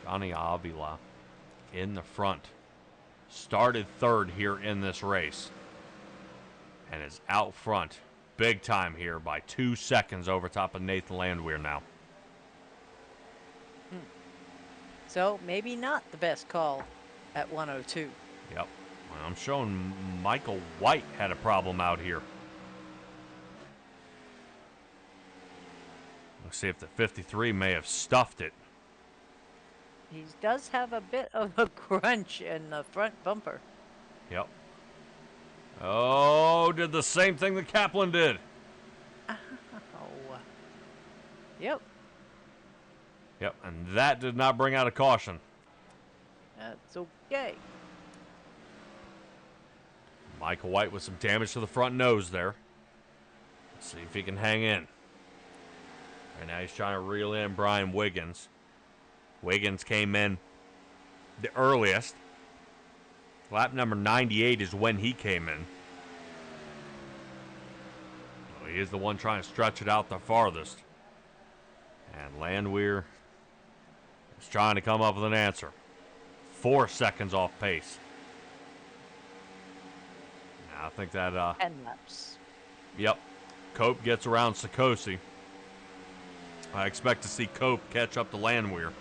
Johnny Avila in the front. Started third here in this race. And is out front big time here by 2 seconds over top of Nathan Landwehr now. So maybe not the best call at 102. Yep. Well, I'm showing Michael White had a problem out here. Let's see if the 53 may have stuffed it. He does have a bit of a crunch in the front bumper. Yep. Oh, did the same thing that Kaplan did. Oh. Yep. Yep, and that did not bring out a caution. That's okay. Michael White with some damage to the front nose there. Let's see if he can hang in. Right now he's trying to reel in Brian Wiggins. Wiggins came in the earliest. Lap number 98 is when he came in. So he is the one trying to stretch it out the farthest. And Landwehr is trying to come up with an answer. 4 seconds off pace. Now I think that 10 laps. Yep. Cope gets around Sikosi. I expect to see Cope catch up to Landwehr.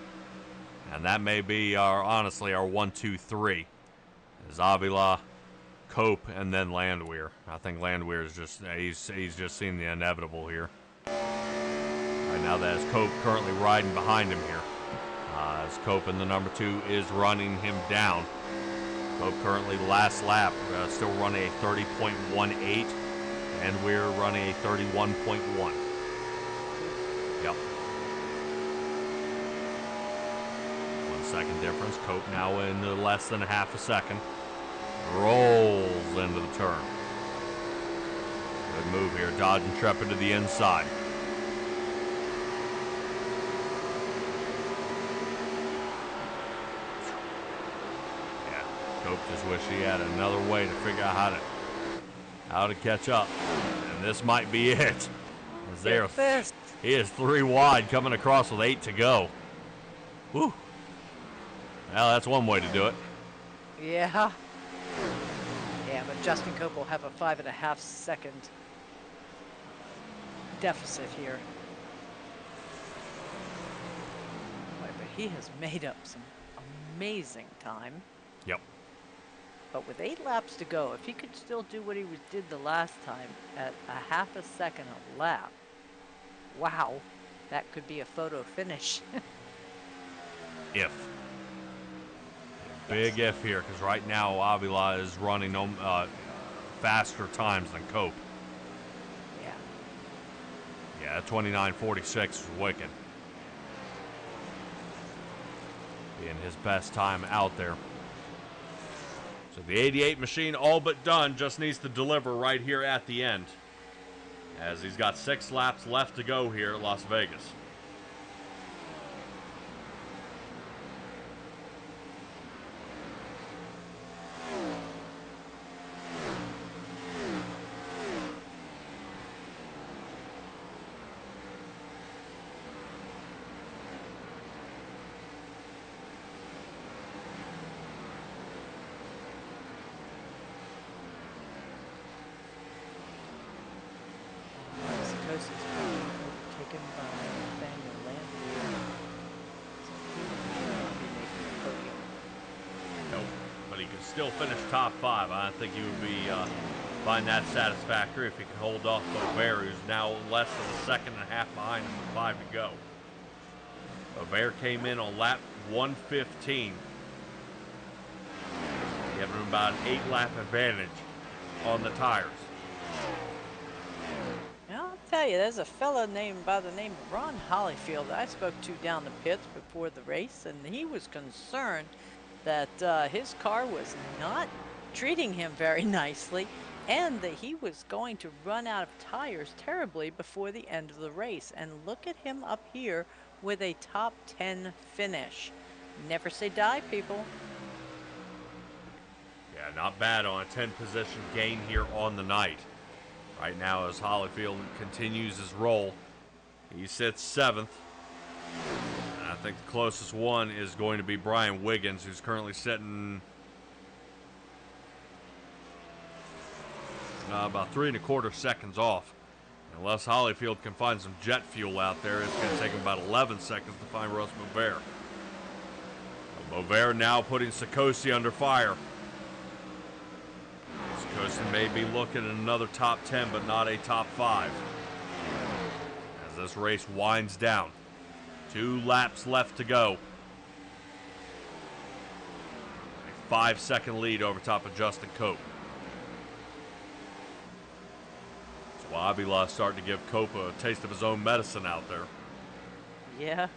And that may be honestly our 1, 2, 3. Is Avila, Cope, and then Landwehr. I think Landwehr is just he's just seen the inevitable here. Right now that is Cope currently riding behind him here. As Cope in the number 2 is running him down. Cope currently last lap, still running a 30.18, and we're running a 31.1. Yep. 1 second difference. Cope now in less than a half a second. Rolls into the turn. Good move here. Dodge Intrepid to the inside. Yeah, Cope just wish he had another way to figure out how to catch up. And this might be it. As they are, he is 3 wide coming across with 8 to go. Whew. Well, that's one way to do it. Yeah. Yeah, but Justin Cope will have a 5.5 second deficit here. Boy, but he has made up some amazing time. Yep. But with 8 laps to go, if he could still do what he did the last time at a 0.5 second a lap, wow, that could be a photo finish. If. Big if here, because right now Avila is running faster times than Cope. Yeah. Yeah, 29.46 is wicked. Being his best time out there. So the 88 machine all but done, just needs to deliver right here at the end. As he's got 6 laps left to go here at Las Vegas. Taken by Nathaniel Landwehr. So he will not be making the podium. Nope. But he could still finish top 5. I think he would be find that satisfactory if he could hold off Bovair, who's now less than a second and a half behind him with 5 to go. Bovair came in on lap 115. Giving him about an 8-lap advantage on the tires. I'll tell you, there's a fella named by the name of Ron Hollyfield that I spoke to down the pits before the race, and he was concerned that his car was not treating him very nicely, and that he was going to run out of tires terribly before the end of the race. And look at him up here with a top 10 finish. Never say die, people. Yeah, not bad on a 10-position gain here on the night. Right now, as Holyfield continues his roll, he sits 7th. And I think the closest one is going to be Brian Wiggins, who's currently sitting about 3 1/4 seconds off. Unless Holyfield can find some jet fuel out there, it's going to take him about 11 seconds to find Russ Mauvert. Mauvert now putting Sikosi under fire. Sikosi may be looking at another top 10, but not a top 5. As this race winds down. 2 laps left to go. A 5-second lead over top of Justin Cope. So Avila's starting to give Cope a taste of his own medicine out there. Yeah.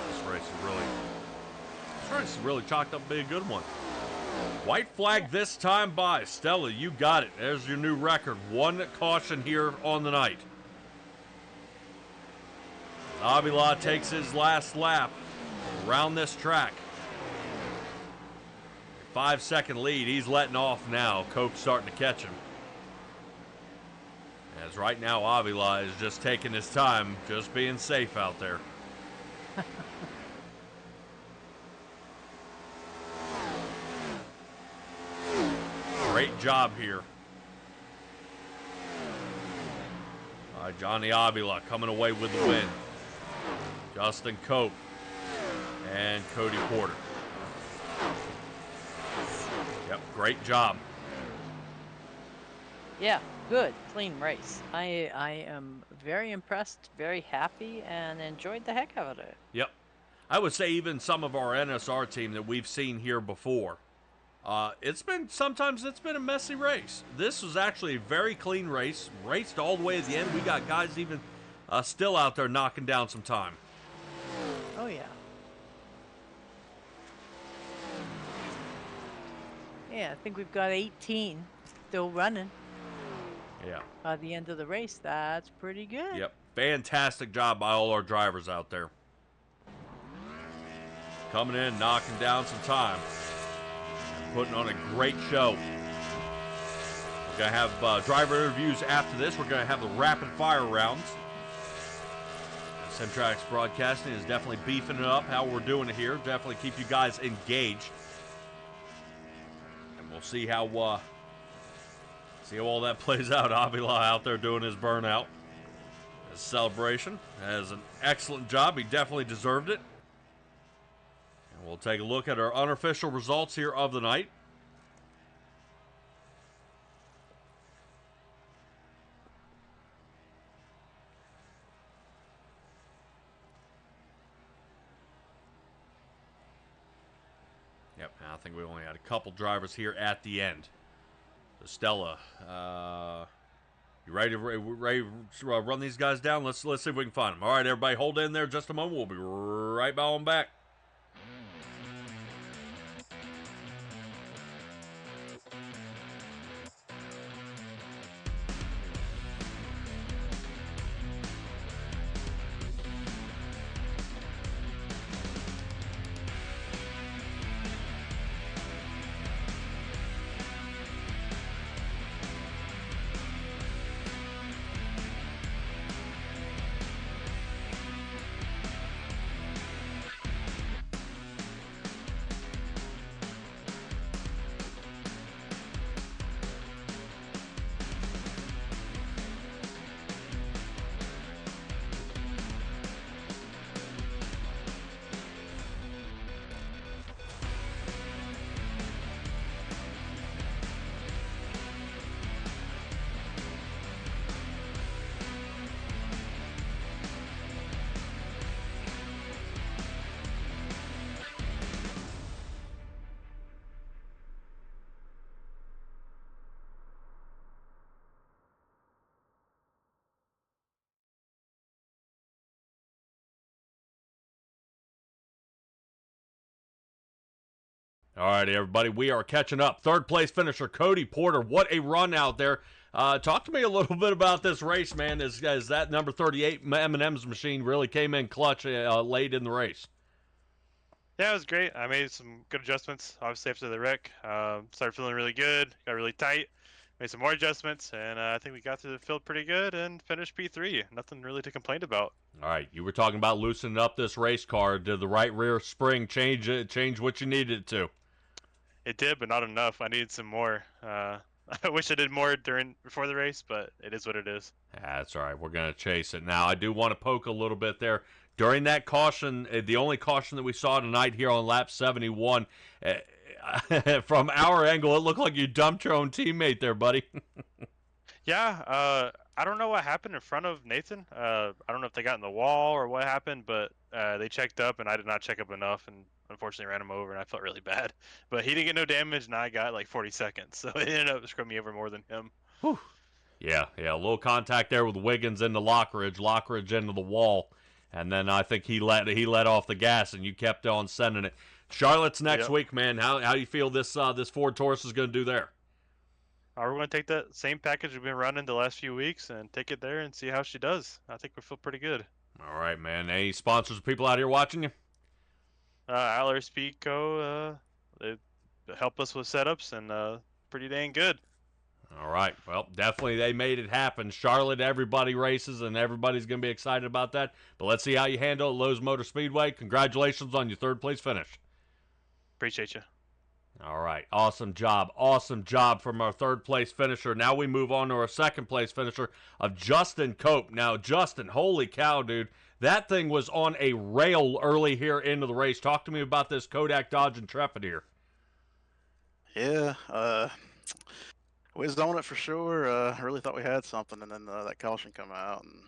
This race is really chalked up to be a good one. White flag this time by Stella. You got it. There's your new record. 1 caution here on the night. Avila takes his last lap around this track. 5-second lead. He's letting off now. Cope's starting to catch him. As right now, Avila is just taking his time, just being safe out there. Great job here. Johnny Avila coming away with the win. Justin Cope and Cody Porter. Yep, great job. Yeah, good, clean race. I am very impressed, very happy, and enjoyed the heck out of it. Yep. I would say even some of our NSR team that we've seen here before, sometimes it's been a messy race. This was actually a very clean race, raced all the way at the end. We got guys even still out there knocking down some time. Oh, yeah. Yeah, I think we've got 18 still running Yeah. by the end of the race. That's pretty good. Yep. Fantastic job by all our drivers out there. Coming in, knocking down some time. Putting on a great show. We're going to have driver interviews after this. We're going to have the rapid fire rounds. SimTraX Broadcasting is definitely beefing it up how we're doing it here. Definitely keep you guys engaged. And we'll see how all that plays out. Avila out there doing his burnout. His celebration. Has an excellent job. He definitely deserved it. And we'll take a look at our unofficial results here of the night. Yep, I think we only had a couple drivers here at the end. So Stella, you ready to run these guys down? Let's see if we can find them. All right, everybody, hold in there just a moment. We'll be right on back. All right, everybody, we are catching up. Third place finisher Cody Porter. What a run out there. Talk to me a little bit about this race, man. As that number 38 M&M's machine really came in clutch late in the race. Yeah, it was great. I made some good adjustments, obviously, after the wreck. Started feeling really good, got really tight, made some more adjustments, and I think we got through the field pretty good and finished P3. Nothing really to complain about. All right, you were talking about loosening up this race car. Did the right rear spring change what you needed it to? It did, but not enough. I needed some more. I wish I did more before the race, but it is what it is. That's all right. We're going to chase it. Now, I do want to poke a little bit there. During that caution, the only caution that we saw tonight here on lap 71, from our angle, it looked like you dumped your own teammate there, buddy. Yeah, I don't know what happened in front of Nathan. I don't know if they got in the wall or what happened, but they checked up, and I did not check up enough, and unfortunately ran him over, and I felt really bad. But he didn't get no damage, and I got like 40 seconds, so it ended up screwing me over more than him. Whew. Yeah, a little contact there with Wiggins into Lockridge into the wall, and then I think he let off the gas, and you kept on sending it. Charlotte's next week, man. How do you feel this Ford Taurus is going to do there? We're going to take that same package we've been running the last few weeks and take it there and see how she does. I think we feel pretty good. All right, man. Any sponsors or people out here watching you? Aller Speed Co. They help us with setups and pretty dang good. All right. Well, definitely they made it happen. Charlotte, everybody races, and everybody's going to be excited about that. But let's see how you handle it at Lowe's Motor Speedway. Congratulations on your third place finish. Appreciate you. All right. Awesome job from our third place finisher. Now we move on to our second place finisher of Justin Cope. Now, Justin, holy cow, dude. That thing was on a rail early here into the race. Talk to me about this Kodak Dodge Intrepid here. Yeah, we was on it for sure. I really thought we had something, and then that caution come out, and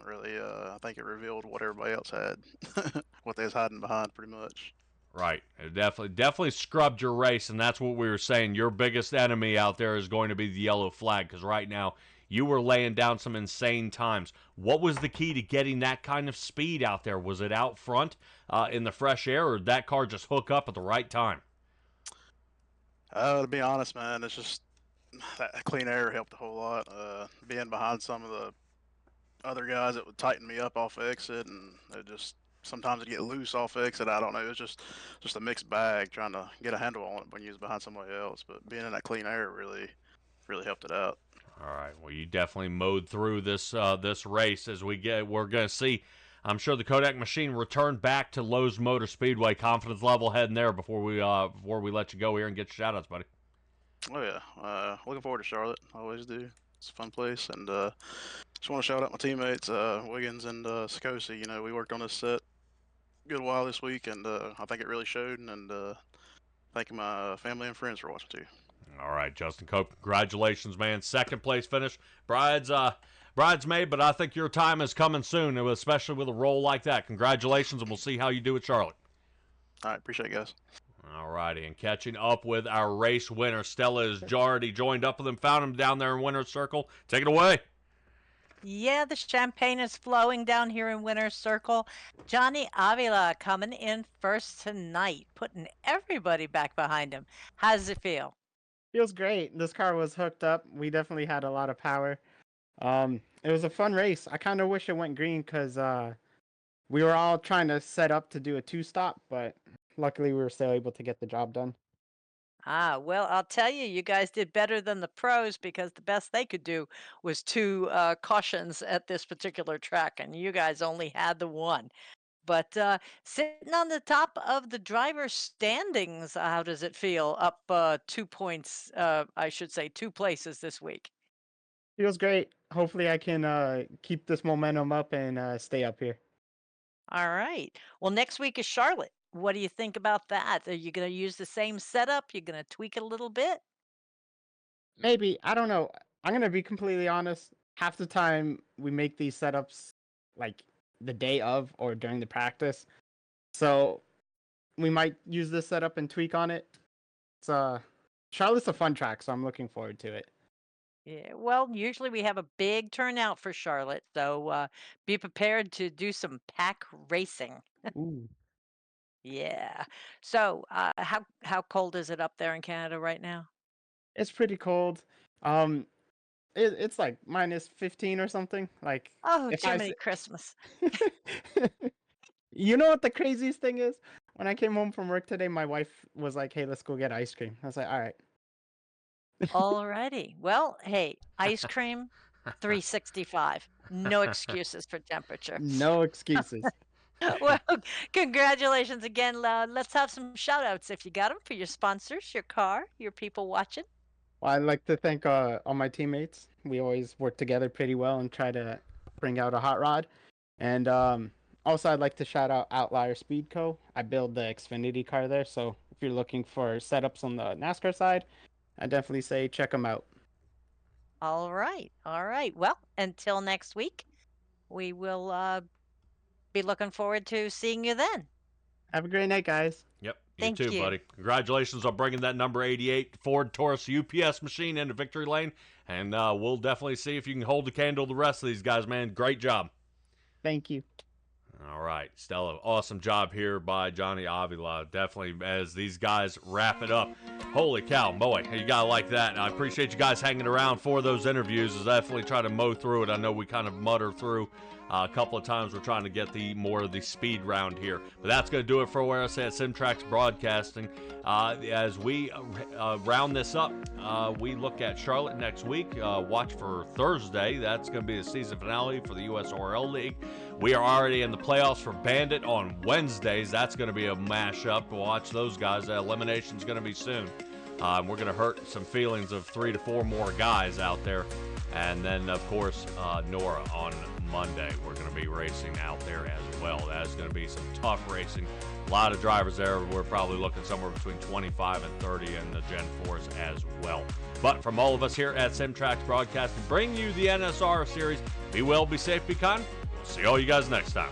really, I think it revealed what everybody else had, what they was hiding behind, pretty much. Right. It definitely scrubbed your race, and that's what we were saying. Your biggest enemy out there is going to be the yellow flag, because right now you were laying down some insane times. What was the key to getting that kind of speed out there? Was it out front in the fresh air, or did that car just hook up at the right time? To be honest, man, it's just that clean air helped a whole lot. Being behind some of the other guys that would tighten me up off exit, and it just sometimes it'd get loose off exit. I don't know. It was just a mixed bag trying to get a handle on it when you was behind somebody else. But being in that clean air really helped it out. All right. Well, you definitely mowed through this race as we're going to see. I'm sure the Kodak machine returned back to Lowe's Motor Speedway. Confidence level heading there before we let you go here and get your shout-outs, buddy. Oh yeah. Looking forward to Charlotte. I always do. It's a fun place, and just want to shout out my teammates, Wiggins and Sikosi. You know, we worked on this set a good while this week, and I think it really showed. And thanking my family and friends for watching too. All right, Justin Cope, congratulations, man. Second place finish. Bridesmaid, but I think your time is coming soon, especially with a role like that. Congratulations, and we'll see how you do with Charlotte. All right, appreciate it, guys. All righty, and catching up with our race winner, Stella has already joined up with him, found him down there in Winner's Circle. Take it away. Yeah, the champagne is flowing down here in Winner's Circle. Johnny Avila coming in first tonight, putting everybody back behind him. How does it feel? Feels great. This car was hooked up. We definitely had a lot of power. It was a fun race. I kind of wish it went green because we were all trying to set up to do a two-stop, but luckily we were still able to get the job done. Well, I'll tell you, you guys did better than the pros because the best they could do was two cautions at this particular track, and you guys only had the one. But sitting on the top of the driver's standings, how does it feel? Up 2 points, I should say 2 places this week. Feels great. Hopefully I can keep this momentum up and stay up here. All right. Well, next week is Charlotte. What do you think about that? Are you going to use the same setup? You're going to tweak it a little bit? Maybe. I don't know. I'm going to be completely honest. Half the time we make these setups like the day of or during the practice. So we might use this setup and tweak on it. Charlotte's a fun track, so I'm looking forward to it. Yeah, well, usually we have a big turnout for Charlotte, so be prepared to do some pack racing. Ooh. Yeah. So, how cold is it up there in Canada right now? It's pretty cold. Um, it's like -15 or something. Like Oh, if I Jiminy s- Christmas. You know what the craziest thing is? When I came home from work today, my wife was like, "Hey, let's go get ice cream." I was like, "All right." Alrighty. Well, hey, ice cream, 365. No excuses for temperature. No excuses. Well, congratulations again. Let's have some shout outs if you got them for your sponsors, your car, your people watching. Well, I'd like to thank all my teammates. We always work together pretty well and try to bring out a hot rod. And also, I'd like to shout out Outlier Speed Co. I build the Xfinity car there, so if you're looking for setups on the NASCAR side, I definitely say check them out. All right. All right. Well, until next week, we will be looking forward to seeing you then. Have a great night, guys. Yep, you Thank too, you. buddy. Congratulations on bringing that number 88 Ford Taurus UPS machine into victory lane, and we'll definitely see if you can hold the candle to the rest of these guys, man. Great job. Thank you. All right, Stella, awesome job here by Johnny Avila. Definitely, as these guys wrap it up. Holy cow, boy, you gotta like that. I appreciate you guys hanging around for those interviews. I'll definitely try to mow through it. I know we kind of mutter through a couple of times. We're trying to get the more of the speed round here, but that's gonna do it for where I say at SimTraX Broadcasting. As we round this up, we look at Charlotte next week. Watch for Thursday. That's gonna be the season finale for the USRL League. We are already in the playoffs for Bandit on Wednesdays. That's going to be a mashup. Watch those guys. Elimination's going to be soon. We're going to hurt some feelings of 3 to 4 more guys out there. And then, of course, Nora on Monday. We're going to be racing out there as well. That is going to be some tough racing. A lot of drivers there. We're probably looking somewhere between 25 and 30 in the Gen 4s as well. But from all of us here at SimTraX Broadcasting, bring you the NSR series. Be well, be safe, be kind. See all you guys next time.